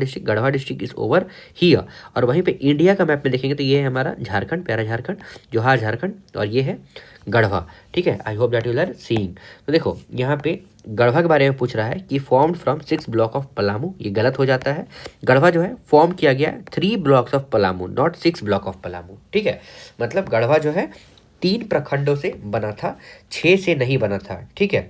[SPEAKER 1] district is over here. और वहीं पे इंडिया का मैप में देखेंगे तो ये है हमारा झारखंड, प्यारा झारखंड, जोहार झारखंड, और ये है गढ़वा, ठीक है। I hope that you are seeing. तो देखो यहाँ पे गढ़वा के बारे में पूछ रहा है कि formed from 6 block of Palamu, ये गलत हो जाता है। गढ़वा जो है फॉर्म किया गया 3 blocks of Palamu, not 6 block of Palamu, ठीक है। मतलब गढ़वा जो है 3 प्रखंडों से बना था, 6 से नहीं बना था, ठीक है।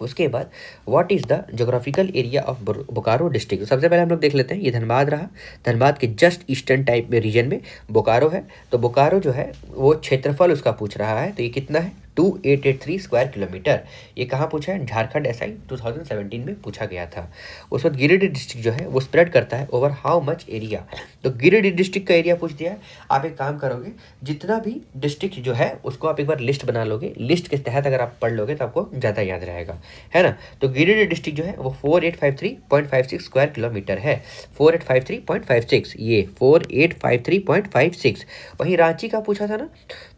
[SPEAKER 1] उसके बाद what is the geographical area of Bokaro district, सबसे पहले हम लोग देख लेते हैं, ये धनबाद रहा, धनबाद के जस्ट ईस्टर्न टाइप में रीजन में बोकारो है। तो बोकारो जो है वो क्षेत्रफल उसका पूछ रहा है, तो ये कितना है 2883 स्क्वायर किलोमीटर। ये कहाँ पूछा है, झारखंड एसआई 2017 में पूछा गया था। उस वक्त गिरिडीह डिस्ट्रिक्ट जो है वो स्प्रेड करता है ओवर हाउ मच एरिया, तो गिरिडीह डिस्ट्रिक्ट का एरिया पूछ दिया है। आप एक काम करोगे, जितना भी डिस्ट्रिक्ट जो है उसको आप एक बार लिस्ट बना लोगे, लिस्ट के तहत अगर आप पढ़ लोगे तो आपको ज़्यादा याद रहेगा, है ना। तो गिरिडीह डिस्ट्रिक्ट जो है वो 4853.56 स्क्वायर किलोमीटर है, 4853.56, ये 4853.56। वहीं रांची का पूछा था ना,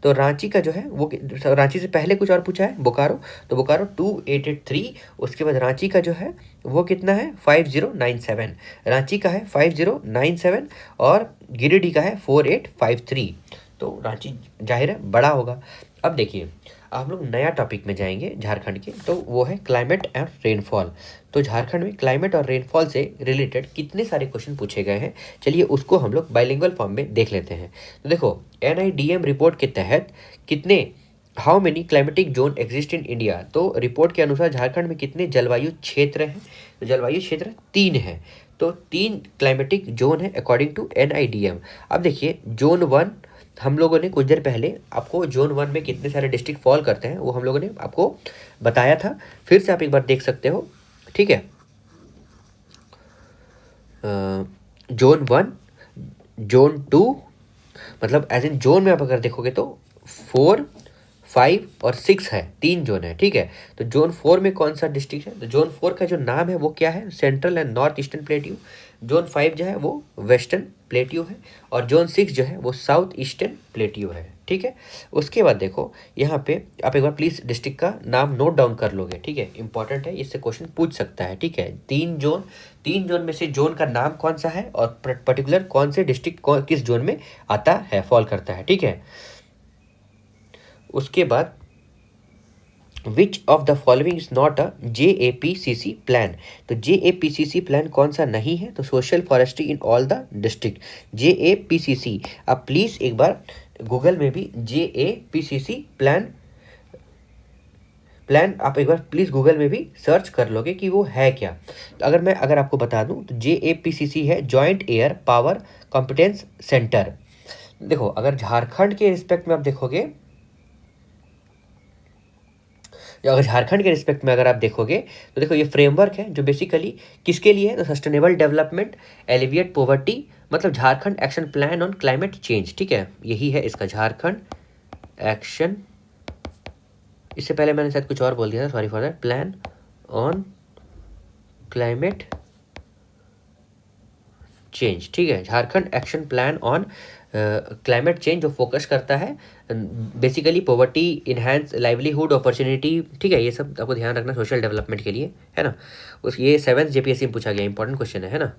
[SPEAKER 1] तो रांची का जो है वो रांची से पहले कुछ और पूछा है बोकारो, तो बोकारो 2883। उसके बाद रांची का जो है वो कितना है 5097, रांची का है 5097 और गिरिडीह का है 4853। तो रांची जाहिर है बड़ा होगा। अब देखिए हम लोग नया टॉपिक में जाएंगे झारखंड के, तो वो है क्लाइमेट एंड रेनफॉल। तो झारखंड में क्लाइमेट और रेनफॉल से रिलेटेड कितने सारे क्वेश्चन पूछे गए हैं, चलिए उसको हम लोग बाइलिंगुअल फॉर्म में देख लेते हैं। तो देखो NIDM रिपोर्ट के तहत कितने how many climatic zone exist in India, तो रिपोर्ट के अनुसार झारखंड में कितने जलवायु क्षेत्र हैं, तो जलवायु क्षेत्र 3 है। तो 3 क्लाइमेटिक जोन है अकॉर्डिंग टू NIDM। अब देखिए जोन 1 हम लोगों ने कुछ देर पहले आपको जोन 1 में कितने सारे डिस्ट्रिक्ट फॉल करते हैं वो हम लोगों ने आपको बताया था, फिर से आप एक बार देख सकते हो, ठीक है। जोन 1, जोन 2, मतलब एज इन जोन में आप अगर देखोगे तो 4, 5 और 6 है, 3 जोन है, ठीक है। तो जोन 4 में कौन सा डिस्ट्रिक्ट है, तो जोन 4 का जो नाम है वो क्या है, central and north eastern plateau. Zone 5 जो है वो वेस्टर्न प्लेट्यू है, और जोन 6 जो है वो साउथ ईस्टर्न प्लेट्यू है, ठीक है। उसके बाद देखो यहाँ पे आप एक बार प्लीज़ डिस्ट्रिक्ट का नाम नोट डाउन कर लोगे, ठीक है, इंपॉर्टेंट है, इससे क्वेश्चन पूछ सकता है, ठीक है। 3 जोन में से जोन का नाम कौन सा है और पर्टिकुलर कौन से डिस्ट्रिक्ट किस जोन में आता है, फॉल करता है, ठीक है। उसके बाद विच of the following is not a JAPCC plan, तो JAPCC प्लान कौन सा नहीं है, तो social forestry in all the district, JAPCC। आप प्लीज़ एक बार गूगल में भी JAPCC प्लान आप एक बार प्लीज़ गूगल में भी सर्च कर लोगे कि वो है क्या। तो अगर आपको बता दूं तो JAPCC है joint air power competence centre. देखो अगर झारखंड के रिस्पेक्ट में आप देखोगे, अगर झारखंड के रिस्पेक्ट में अगर आप देखोगे तो देखो ये फ्रेमवर्क है जो बेसिकली किसके लिए है, तो सस्टेनेबल डेवलपमेंट, एलिविएट पॉवर्टी, मतलब Jharkhand action plan on climate change, ठीक है, यही है इसका झारखंड एक्शन। इससे पहले मैंने शायद कुछ और बोल दिया था, sorry for that, plan on climate change, ठीक है, Jharkhand action plan on climate change, जो फोकस करता है basically poverty, enhance livelihood opportunity, ठीक है, ये सब आपको ध्यान रखना सोशल डेवलपमेंट के लिए, है ना। ये 7th JPSC में पूछा गया इंपॉर्टेंट क्वेश्चन है ना।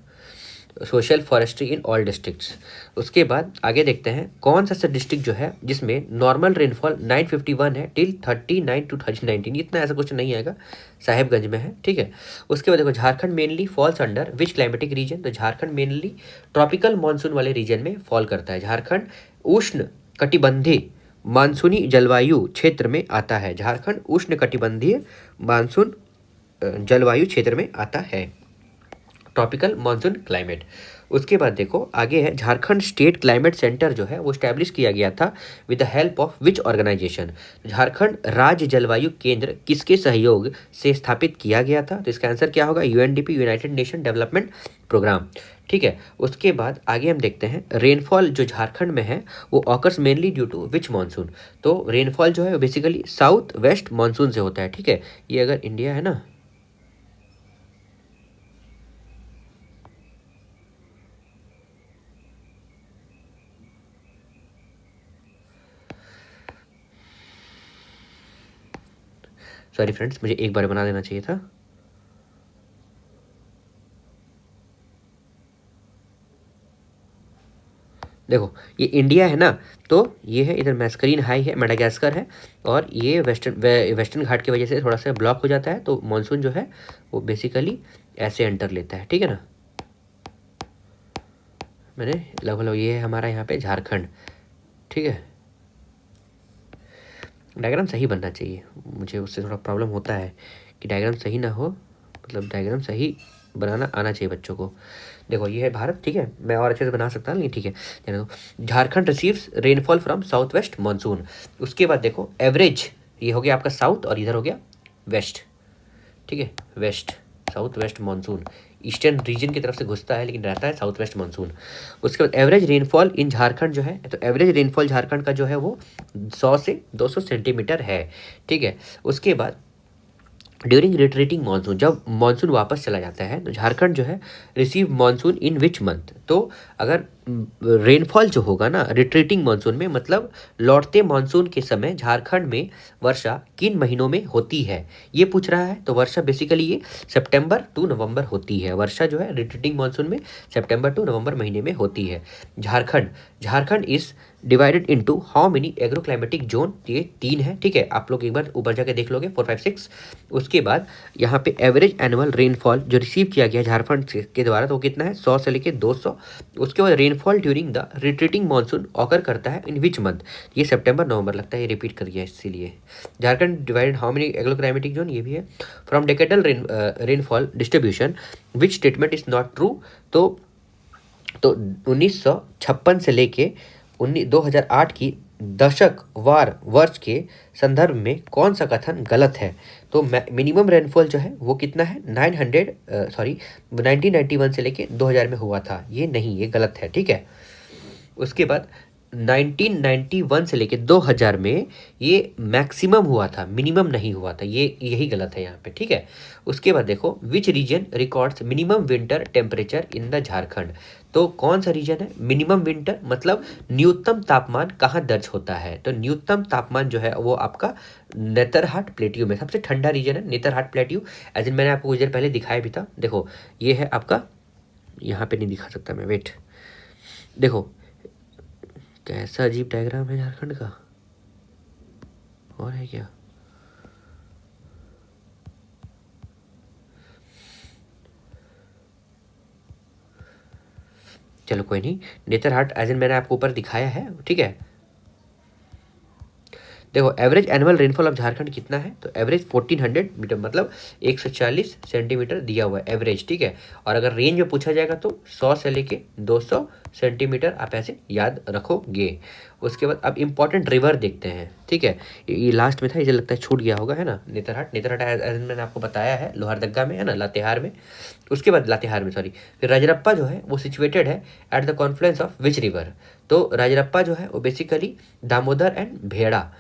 [SPEAKER 1] Social forestry in all districts. उसके बाद आगे देखते हैं कौन सा डिस्ट्रिक्ट जो है जिसमें नॉर्मल रेनफॉल 951 है टिल 39 to 2019, इतना ऐसा कुछ नहीं आएगा, साहेबगंज में है, ठीक है। उसके बाद देखो Jharkhand mainly falls under which climatic reason, तो झारखंड मेनली ट्रॉपिकल मानसून वाले रीजन में फॉल करता है। झारखंड उष्ण कटिबंधीय मानसूनी जलवायु क्षेत्र में आता है। झारखंड उष्ण कटिबंधीय मानसून जलवायु क्षेत्र में आता है, ट्रॉपिकल मानसून क्लाइमेट। उसके बाद देखो आगे है झारखंड स्टेट क्लाइमेट सेंटर जो है वो स्टैब्लिश किया गया था with the help of which organisation, Jharkhand राज्य जलवायु केंद्र किसके सहयोग से स्थापित किया गया था, तो इसका आंसर क्या होगा, UNDP, United Nation Development Programme, ठीक है। उसके बाद आगे हम देखते हैं रेनफॉल जो झारखंड में है वो occurs mainly due to which monsoon, तो रेनफॉल जो है वो बेसिकली साउथ वेस्ट मानसून से होता है, ठीक है। ये अगर इंडिया है ना, सॉरी फ्रेंड्स, मुझे एक बार बना देना चाहिए था। देखो ये इंडिया है ना, तो ये है इधर मैस्करीन हाई है, मेडागास्कर है, और ये वेस्टर्न घाट की वजह से थोड़ा सा ब्लॉक हो जाता है, तो मानसून जो है वो बेसिकली ऐसे एंटर लेता है, ठीक है ना। मैंने लगभग ये है हमारा यहाँ पे झारखंड, ठीक है। डायग्राम सही बनना चाहिए, मुझे उससे थोड़ा प्रॉब्लम होता है कि डायग्राम सही ना हो, मतलब डायग्राम सही बनाना आना चाहिए बच्चों को। देखो ये है भारत, ठीक है, मैं और अच्छे से बना सकता हूँ लेकिन ठीक है, जाने दो। Jharkhand receives rainfall from south west monsoon. उसके बाद देखो एवरेज, ये हो गया आपका साउथ और इधर हो गया वेस्ट, ठीक है, west, south west monsoon eastern region की तरफ से घुसता है लेकिन रहता है साउथ वेस्ट मानसून। उसके बाद एवरेज रेनफॉल इन झारखंड जो है, तो एवरेज रेनफॉल झारखंड का जो है वो 100 से 200 सेंटीमीटर है, ठीक है। उसके बाद ड्यूरिंग रिट्रीटिंग मानसून, जब मानसून वापस चला जाता है तो झारखंड जो है receive monsoon in which month, तो अगर रेनफॉल जो होगा ना रिट्रीटिंग मानसून में, मतलब लौटते मानसून के समय झारखंड में वर्षा किन महीनों में होती है ये पूछ रहा है। तो वर्षा बेसिकली ये सितंबर टू नवंबर होती है, वर्षा जो है रिट्रीटिंग मानसून में सितंबर टू नवंबर महीने में होती है। Jharkhand, Jharkhand is divided into how many agro climatic zone, ये 3 है, ठीक है, आप लोग एक बार ऊपर जाके देख लोगे 4 5 6। उसके बाद यहाँ पे एवरेज एनुअल रेनफॉल जो रिसीव किया गया झारखंड के द्वारा तो वो कितना है, 100 से लेके 200। उसके बाद rainfall during the retreating monsoon occur करता है इन विच मंथ, ये सितंबर नवंबर लगता है, ये रिपीट कर गया इसीलिए। Jharkhand divided how many agro climatic zone, ये भी है। From decadal rainfall distribution which statement is not true, तो 1956 से लेके 2008 की दशक वार वर्ष के संदर्भ में कौन सा कथन गलत है, तो मिनिमम रेनफॉल जो है वो कितना है 1991 से लेके 2000 में हुआ था, ये नहीं, ये गलत है, ठीक है। उसके बाद 1991 से लेके 2000 में ये मैक्सिमम हुआ था, मिनिमम नहीं हुआ था, ये यही गलत है यहाँ पे, ठीक है। उसके बाद देखो which region records minimum winter temperature in the Jharkhand, तो कौन सा रीजन है मिनिमम विंटर, मतलब न्यूनतम तापमान कहाँ दर्ज होता है, तो न्यूनतम तापमान जो है वो आपका नेतरहाट प्लेट्यू में, सबसे ठंडा रीजन है नेतरहाट प्लेट्यू, एज इन मैंने आपको कुछ देर पहले दिखाया भी था। देखो ये है आपका, यहाँ पे नहीं दिखा सकता मैं, वेट, देखो कैसा अजीब डायग्राम है झारखंड का, और है क्या, चलो कोई नहीं, नेतरहाट एज इन मैंने आपको ऊपर दिखाया है, ठीक है। देखो average annual rainfall of Jharkhand कितना है, तो एवरेज 1400 मीटर, मतलब 140 सेंटीमीटर दिया हुआ है एवरेज, ठीक है। और अगर रेंज में पूछा जाएगा तो 100 से लेके 200 सेंटीमीटर आप ऐसे याद रखोगे। उसके बाद अब इंपॉर्टेंट रिवर देखते हैं, ठीक है, ये लास्ट में था, इसे लगता है छूट गया होगा, है ना, नेतरहाट, नेतरहाट एज मैंने आपको बताया है लोहरदग्गा में है ना, लातेहार में। उसके बाद लातेहार में सॉरी, फिर राजरप्पा जो है वो सिचुएटेड है at the Confluence of which river, तो राजरप्पा जो है वो बेसिकली दामोदर एंड भेड़ा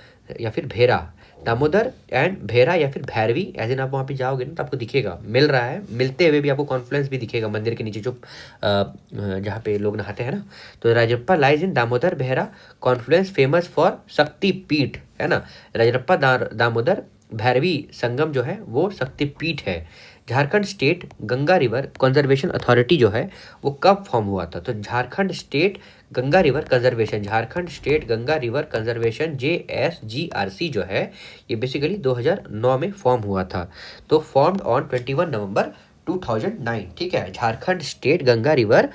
[SPEAKER 1] या फिर भेरा, दामोदर एंड भेरा या फिर भैरवी, एज इन आप वहाँ पे जाओगे ना तो आपको दिखेगा, मिल रहा है, मिलते हुए भी आपको कॉन्फ्लुएंस भी दिखेगा मंदिर के नीचे जो जहाँ पे लोग नहाते हैं ना, तो Rajrappa lies in Damodar Bhera confluence famous for Shakti Peeth, है ना, राजरप्पा दामोदर भैरवी संगम जो है वो शक्तिपीठ है। Jharkhand state Ganga river conservation authority जो है वो कब फॉर्म हुआ था? तो Jharkhand state Ganga river conservation, Jharkhand state Ganga river conservation JSGRC जो है ये बेसिकली 2009 में फॉर्म हुआ था। तो फॉर्म्ड ऑन 21 नवंबर 2009। ठीक है, Jharkhand state Ganga river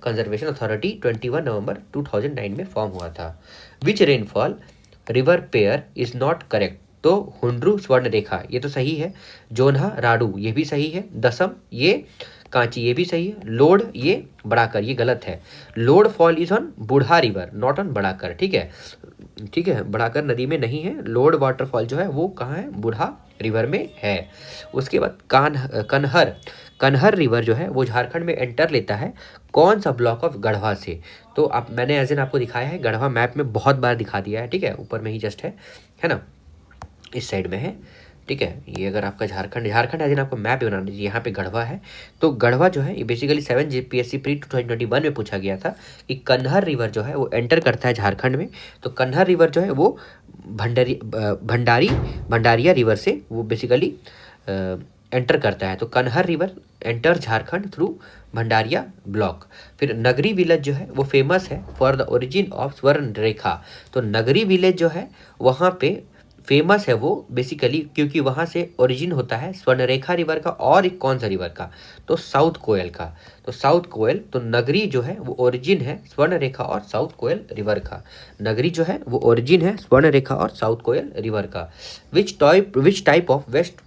[SPEAKER 1] conservation authority 21 नवंबर 2009 में फॉर्म हुआ था। Which rainfall river pair is not correct? तो हुंड्रू स्वर्ण रेखा ये तो सही है, जोन्हा राडू ये भी सही है, दसम ये कांची ये भी सही है, लोड ये बड़ाकर ये गलत है। लोड फॉल इज ऑन बूढ़ा रिवर नॉट ऑन बड़ाकर। ठीक है, ठीक है, बड़ाकर नदी में नहीं है, लोड वाटरफॉल जो है वो कहाँ है? बूढ़ा रिवर में है। उसके बाद कन्हर कन्हर रिवर जो है वो झारखंड में एंटर लेता है कौन सा ब्लॉक ऑफ गढ़वा से? तो आप मैंने एज एन आपको दिखाया है, गढ़वा मैप में बहुत बार दिखा दिया है। ठीक है, ऊपर में ही जस्ट है ना, इस साइड में है। ठीक है, ये अगर आपका झारखंड एज इन आपको मैप बनाना चाहिए, यहाँ पे गढ़वा है। तो गढ़वा जो है ये बेसिकली 7 JPSC प्री 2021 में पूछा गया था कि कन्हर रिवर जो है वो एंटर करता है झारखंड में। तो कन्हर रिवर जो है वो भंडारिया रिवर से वो बेसिकली एंटर करता है। तो Kanhar river enter Jharkhand through Bhandaria block. फिर नगरी विलेज जो है वो फेमस है फॉर द ओरिजिन ऑफ स्वर्ण रेखा। तो नगरी विलेज जो है वहाँ पे फेमस है वो बेसिकली क्योंकि वहाँ से ओरिजिन होता है स्वर्णरेखा रिवर का, और एक कौन सा रिवर का? तो साउथ कोयल का। तो साउथ कोयल, तो नगरी जो है वो ओरिजिन है स्वर्णरेखा और साउथ कोयल रिवर का। नगरी जो है वो ओरिजिन है स्वर्णरेखा और साउथ कोयल रिवर का। Which type of waste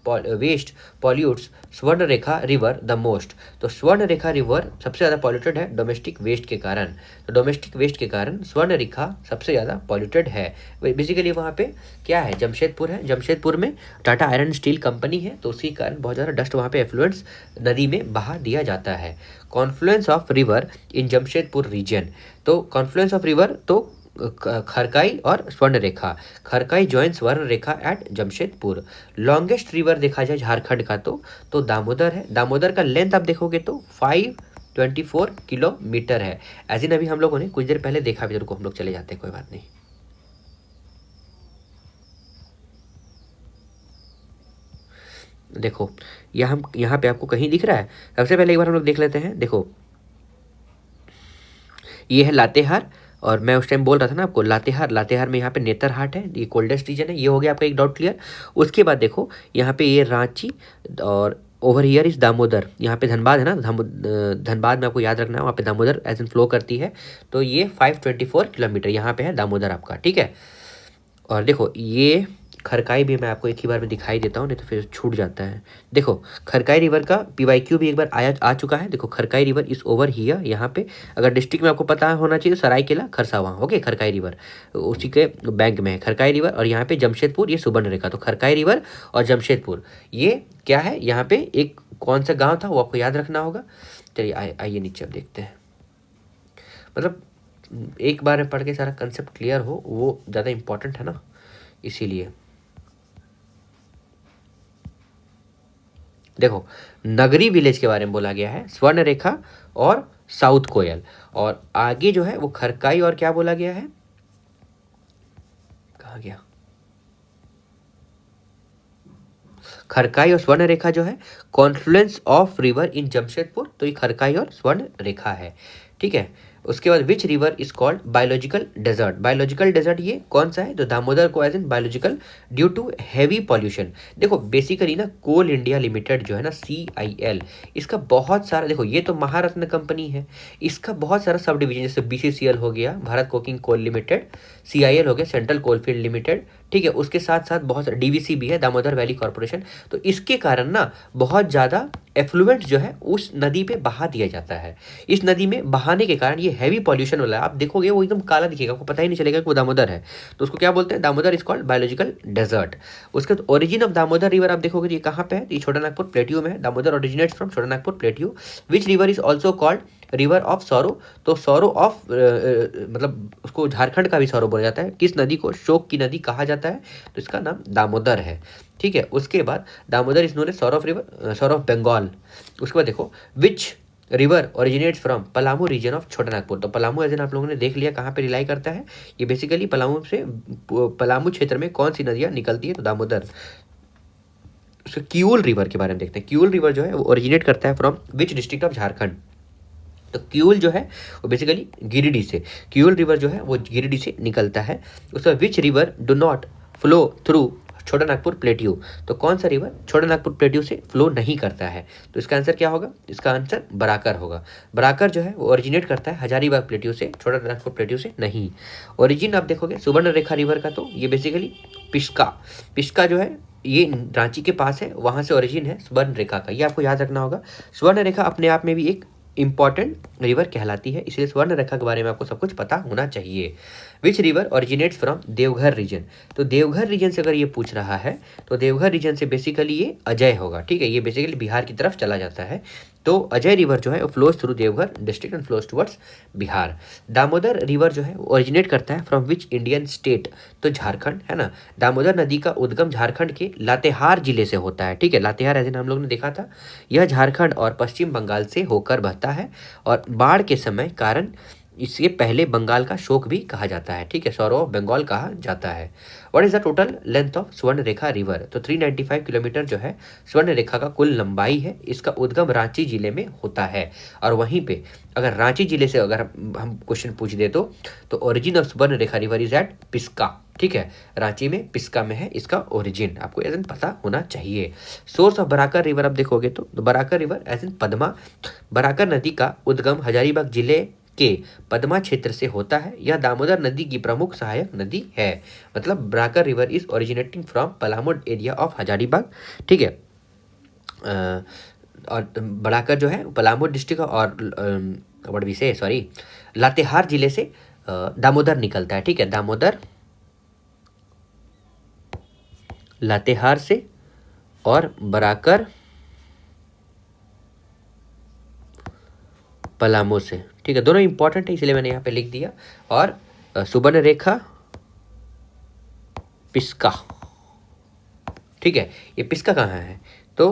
[SPEAKER 1] pollutes Swarnarekha river the most? तो स्वर्णरेखा रिवर सबसे ज़्यादा पॉल्यूटेड है डोमेस्टिक वेस्ट के कारण। तो डोमेस्टिक वेस्ट के कारण स्वर्णरेखा सबसे ज़्यादा पॉल्यूटेड है। बेसिकली वहाँ पे क्या है? जमशेदपुर है, जमशेदपुर में टाटा आयरन स्टील कंपनी है, तो उसी कारण बहुत ज़्यादा डस्ट वहाँ पे एफ्लुएंस नदी में बहा दिया जाता है। Confluence of river in Jamshedpur region. तो कॉन्फ्लुएंस ऑफ रिवर तो खरकाई और Swarnarekha, Kharkai join Swarnarekha at Jamshedpur. Longest river देखा जाए झारखंड का तो दामोदर है। दामोदर का लेंथ आप देखोगे तो 524 किलोमीटर है। एज इन अभी हम लोगों ने कुछ देर पहले देखा भी, तो हम लोग चले जाते हैं, कोई बात नहीं। देखो यहाँ पे आपको कहीं दिख रहा है? सबसे पहले एक बार हम लोग देख लेते हैं। देखो ये है लातेहार, और मैं उस टाइम बोल रहा था ना आपको लातेहार में यहाँ पे नेतरहाट है, ये कोल्डेस्ट रीजन है। ये हो गया आपका एक डाउट क्लियर। उसके बाद देखो यहाँ पे ये रांची, और ओवर हियर इज दामोदर। यहाँ पे धनबाद है ना, धनबाद में आपको याद रखना है, वहाँ पे दामोदर एज इन फ्लो करती है। तो ये 524 किलोमीटर यहाँ पे है दामोदर आपका। ठीक है, और देखो ये खरकाई भी मैं आपको एक ही बार में दिखाई देता हूँ, नहीं तो फिर छूट जाता है। देखो खरकाई रिवर का PYQ भी एक बार आ चुका है। देखो खरकाई रिवर इस ओवर हियर, यहाँ पे अगर डिस्ट्रिक्ट में आपको पता होना चाहिए तो सरायकेला खरसावां। ओके, खरकाई रिवर उसी के बैंक में है खरकाई रिवर। और यहाँ पे जमशेदपुर ये सुवर्णरेखा। तो खरकाई रिवर और जमशेदपुर ये क्या है? यहाँ पे एक कौन सा गाँव था वो आपको याद रखना होगा। चलिए आइए नीचे अब देखते हैं। मतलब एक बार में पढ़ के सारा कंसेप्ट क्लियर हो वो ज़्यादा इम्पोर्टेंट है ना, इसीलिए। देखो नगरी विलेज के बारे में बोला गया है, स्वर्णरेखा और साउथ कोयल, और आगे जो है वो खरकाई और क्या बोला गया है? कहाँ गया? खरकाई और स्वर्णरेखा जो है confluence of river in Jamshedpur, तो ये खरकाई और स्वर्णरेखा है। ठीक है, उसके बाद which river is called biological desert? Biological desert ये कौन सा है? तो दामोदर को as in biological due to heavy pollution. देखो बेसिकली ना कोल इंडिया लिमिटेड जो है ना CIL, इसका बहुत सारा, देखो ये तो महारत्न कंपनी है, इसका बहुत सारा सब डिवीजन, जैसे BCCL हो गया Bharat coking coal limited, CIL हो गया सेंट्रल कोलफील्ड लिमिटेड। ठीक है, उसके साथ साथ बहुत सारा DVC भी है, दामोदर वैली कॉर्पोरेशन। तो इसके कारण ना बहुत ज़्यादा एफ्लुएंट जो है उस नदी पे बहा दिया जाता है। इस नदी में बहाने के कारण ये हैवी पॉल्यूशन वाला है। आप देखोगे वो एकदम काला दिखेगा, आपको पता ही नहीं चलेगा कि वो दामोदर है। तो उसको क्या बोलते हैं? Damodar is called biological desert. उसके बाद ओरिजिन ऑफ दामोदर रिवर आप देखोगे ये कहाँ पे है? ये छोटा नागपुर प्लेट्यू में है। दामोदर ओरिजिनेट्स फ्रॉम छोटा Nagpur plateau. Which river is also called river of sorrow? तो सौरो ऑफ मतलब उसको झारखंड का भी सौरो बोला जाता है। किस नदी को शोक की नदी कहा जाता है? तो इसका नाम दामोदर है। ठीक है, उसके बाद Damodar is known as sorrow of river, sorrow of Bengal. उसके बाद देखो which river originates from Palamu region of Chota Nagpur. तो पलामू एज आप लोगों ने देख लिया कहाँ पे रिलाई करता है, ये बेसिकली पलामू से, पलामू क्षेत्र में कौन सी नदियाँ निकलती है, तो दामोदर। उसके किऊल रिवर के बारे में देखते हैं। किऊल रिवर जो है वो ओरिजिनेट करता है from which district of Jharkhand. तो किऊल जो है वो बेसिकली गिरिडीह से, किऊल रिवर जो है वो गिरिडीह से निकलता है। उसका which river do not flow through छोटा नागपुर प्लेट्यू। तो कौन सा रिवर छोटा नागपुर प्लेट्यू से फ्लो नहीं करता है, तो इसका आंसर क्या होगा, इसका आंसर बराकर होगा। बराकर जो है वो ओरिजिनेट करता है हजारीबाग प्लेट्यू से, छोटा नागपुर प्लेट्यू से नहीं। ओरिजिन आप देखोगे सुवर्ण रेखा रिवर का, तो ये बेसिकली पिस्का, पिस्का जो है ये रांची के पास है, वहाँ से ओरिजिन है स्वर्ण रेखा का, ये आपको याद रखना होगा। स्वर्ण रेखा अपने आप में भी एक इंपॉर्टेंट रिवर कहलाती है, इसलिए स्वर्ण रेखा के बारे में आपको सब कुछ पता होना चाहिए। Which river originates from Deoghar region. तो देवघर रीजन से अगर ये पूछ रहा है तो देवघर रीजन से बेसिकली ये अजय होगा, ठीक है, ये बेसिकली बिहार की तरफ चला जाता है। तो अजय रिवर जो है वो flows through Deoghar district and flows towards Bihar. Damodar river जो है वो ओरिजिनेट करता है फ्रॉम विच इंडियन स्टेट, तो झारखंड है ना। दामोदर नदी का उद्गम झारखंड के लातेहार जिले से होता है, ठीक है, लातेहार एज हम लोग ने देखा था, यह झारखंड और पश्चिम बंगाल से होकर बहता है और बाढ़ के समय कारण इसके पहले बंगाल का शोक भी कहा जाता है, ठीक है, सॉरो ऑफ बंगाल कहा जाता है। What is the total length of स्वर्ण रेखा रिवर। तो 395 किलोमीटर जो है स्वर्ण रेखा का कुल लंबाई है। इसका उद्गम रांची जिले में होता है और वहीं पे अगर रांची जिले से अगर हम क्वेश्चन पूछ दे तो ओरिजिन ऑफ स्वर्ण रेखा रिवर इज एट पिस्का, ठीक है, रांची में पिस्का में है इसका ओरिजिन, आपको एज पता होना चाहिए। सोर्स ऑफ बराकर रिवर आप देखोगे तो Barakar river as in Padma, Barakar नदी का उद्गम हजारीबाग जिले के पद्मा क्षेत्र से होता है। यह दामोदर नदी की प्रमुख सहायक नदी है, मतलब Barakar river is originating from Palamu area of Hazaribagh, ठीक है। और बराकर जो है पलामू डिस्ट्रिक्ट और व्हाट वी से सॉरी लातेहार जिले से दामोदर निकलता है, ठीक है, दामोदर लातेहार से और बराकर पलामू से, ठीक है, दोनों इंपॉर्टेंट है इसलिए मैंने यहाँ पे लिख दिया। और सुवर्ण रेखा पिस्का, ठीक है, ये पिस्का कहाँ है, तो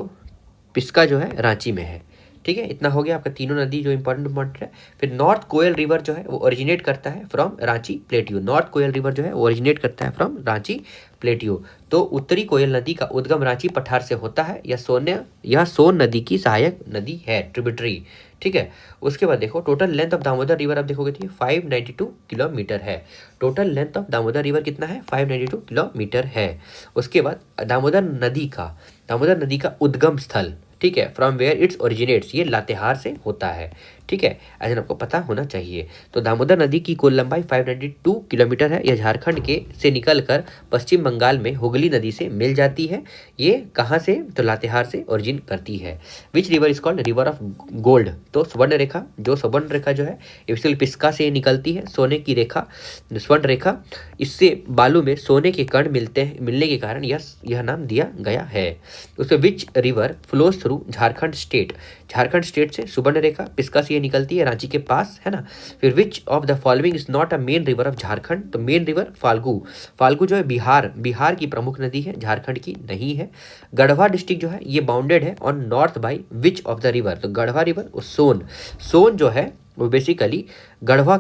[SPEAKER 1] पिस्का जो है रांची में है, ठीक है। इतना हो गया आपका तीनों नदी जो इंपॉर्टेंट है। फिर नॉर्थ कोयल रिवर जो है वो ओरिजिनेट करता है from Ranchi plateau, north Koel river जो है वो ओरिजिनेट करता है फ्रॉम रांची प्लेट्यू। तो उत्तरी कोयल नदी का उद्गम रांची पठार से होता है। यह सोन नदी की सहायक नदी है, ट्रिब्यूटरी, ठीक है। उसके बाद देखो total length of Damodar river आप देखोगे तो 592 किलोमीटर है। Total length of Damodar river कितना है, 592 किलोमीटर है। उसके बाद दामोदर नदी का उद्गम स्थल, ठीक है, फ्रॉम वेयर इट्स ओरिजिनेट्स, ये लातेहार से होता है, ठीक है, ऐसा आपको पता होना चाहिए। तो दामोदर नदी की कुल लंबाई 592 किलोमीटर है। यह झारखंड के से निकलकर पश्चिम बंगाल में हुगली नदी से मिल जाती है। ये कहाँ से, तो लातेहार से ओरिजिन करती है। विच river is called river of gold. तो स्वर्ण रेखा जो है ये पिस्का से निकलती है। सोने की रेखा स्वर्ण रेखा, इससे बालू में सोने के कण मिलने के कारण यह नाम दिया गया है। उसके which river flows through Jharkhand state से सुवर्ण रेखा पिस्का से ये निकलती है रांची के पास, है ना। फिर विच of the following is not a main river of Jharkhand. तो मेन रिवर फाल्गु जो है बिहार की प्रमुख नदी है, झारखंड की नहीं है। गढ़वा डिस्ट्रिक्ट जो है ये बाउंडेड है on north by which of the river. तो गढ़वा रिवर सोन जो है वो basically Garhwa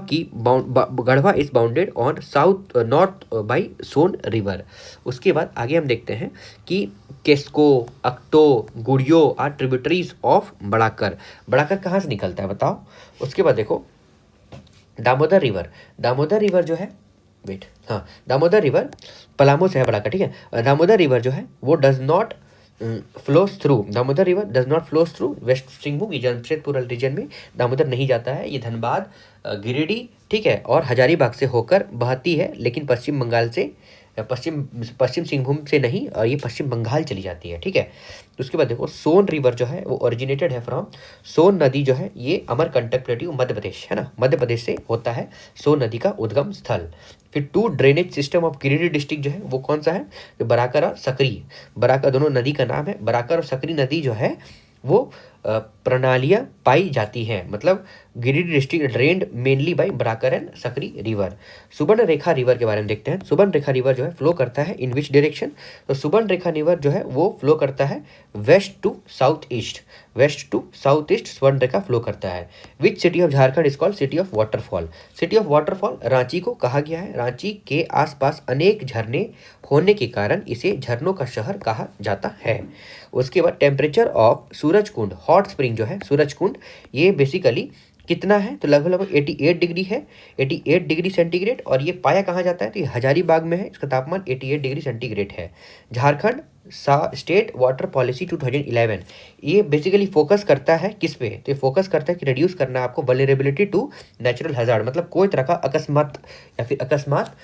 [SPEAKER 1] is bounded on south north by Son river. उसके बाद आगे हम देखते हैं कि केस्को, अक्टो, गुड़ियो आर ट्रिब्यूटरीज ऑफ बड़ाकर कहाँ से निकलता है बताओ। उसके बाद देखो दामोदर रिवर जो है दामोदर रिवर पलामू से है बड़ाकर, ठीक है। दामोदर रिवर जो है वो Damodar river does not flows through west Singhbhum Jamshedpur region में दामोदर नहीं जाता है। ये धनबाद, गिरिडीह, ठीक है, और हजारीबाग से होकर बहती है, लेकिन पश्चिम बंगाल से पश्चिम सिंहभूम से नहीं, और ये पश्चिम बंगाल चली जाती है, ठीक है। उसके बाद देखो सोन रिवर जो है वो ओरिजिनेटेड है फ्रॉम सोन नदी जो है ये अमरकंटक प्लेट्यू मध्य प्रदेश, है ना, मध्य प्रदेश से होता है सोन नदी का उद्गम स्थल। फिर 2 drainage system of Giridih district जो है वो कौन सा है, तो बराकर और सकरी, बराकर दोनों नदी का नाम है। बराकर और सकरी नदी जो है वो प्रणालियाँ पाई जाती हैं। मतलब Giridih district drained mainly by Barakar and Sakri river. Subarnarekha river के बारे में देखते हैं। सुबर्णरेखा रिवर जो है फ्लो करता है इन विच डायरेक्शन? तो सुबर्णरेखा रिवर जो है वो फ्लो करता है west to south east, west to south east Subarnarekha flow करता है। Which city of Jharkhand is called city of waterfall? City of waterfall Ranchi को कहा गया है। रांची के आसपास अनेक झरने होने के कारण इसे झरनों का शहर कहा जाता है। उसके बाद temperature of Surajkund hot spring जो है सूरजकुंड, ये बेसिकली कितना है? तो लगभग लगभग 88 डिग्री है, 88 डिग्री सेंटीग्रेड। और ये पाया कहाँ जाता है? तो ये हजारीबाग में है। इसका तापमान 88 डिग्री सेंटीग्रेड है। झारखंड स्टेट वाटर पॉलिसी 2011, ये बेसिकली फोकस करता है किस पे? तो ये फोकस करता है कि रिड्यूस करना है आपको वल्नरेबिलिटी टू नेचुरल हैजार्ड, मतलब कोई तरह का अकस्मात या फिर अकस्मात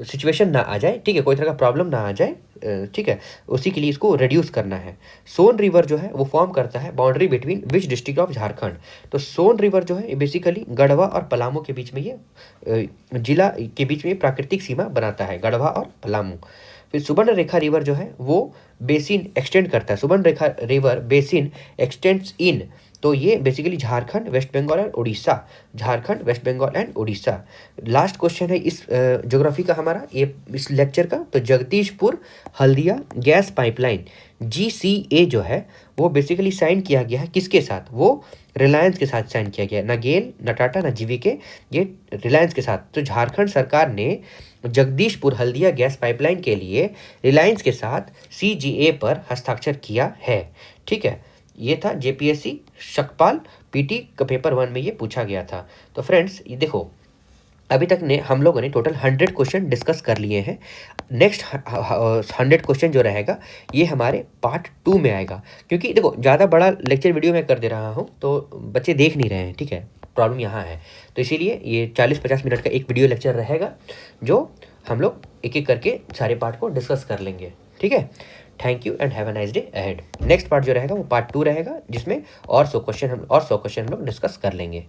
[SPEAKER 1] सिचुएशन ना आ जाए, ठीक है, कोई तरह का प्रॉब्लम ना आ जाए, ठीक है, उसी के लिए इसको रिड्यूस करना है। सोन रिवर जो है वो फॉर्म करता है boundary between which district of Jharkhand? तो सोन रिवर जो है ये बेसिकली गढ़वा और पलामू के बीच में, ये जिला के बीच में प्राकृतिक सीमा बनाता है, गढ़वा और पलामू। फिर सुबर्णरेखा रिवर जो है वो बेसिन एक्सटेंड करता है। Subarnarekha river basin extends in, तो ये basically Jharkhand, west Bengal and Orissa, Jharkhand, west Bengal and Orissa. Last question है इस ज्योग्राफी का हमारा, ये इस लेक्चर का। तो Jagdishpur Haldia gas pipeline GCA जो है वो बेसिकली साइन किया गया है किसके साथ? वो रिलायंस के साथ साइन किया गया है, ना गेल, ना टाटा, ना GVK, ये रिलायंस के साथ। तो झारखंड सरकार ने जगदीशपुर हल्दिया गैस पाइपलाइन के लिए रिलायंस के साथ CGA पर हस्ताक्षर किया है, ठीक है। ये था JPSC शकपाल PT का पेपर 1 में ये पूछा गया था। तो फ्रेंड्स ये देखो, अभी तक ने हम लोगों ने टोटल 100 क्वेश्चन डिस्कस कर लिए हैं। नेक्स्ट 100 क्वेश्चन जो रहेगा ये हमारे पार्ट 2 में आएगा, क्योंकि देखो ज़्यादा बड़ा लेक्चर वीडियो मैं कर दे रहा हूँ तो बच्चे देख नहीं रहे हैं, ठीक है, प्रॉब्लम यहाँ है। तो इसीलिए ये 40-50 मिनट का एक वीडियो लेक्चर रहेगा जो हम लोग एक एक करके सारे पार्ट को डिस्कस कर लेंगे, ठीक है। Thank you and have a nice day ahead. Next part जो रहेगा वो पार्ट 2 रहेगा, जिसमें और 100 क्वेश्चन हम लोग डिस्कस कर लेंगे।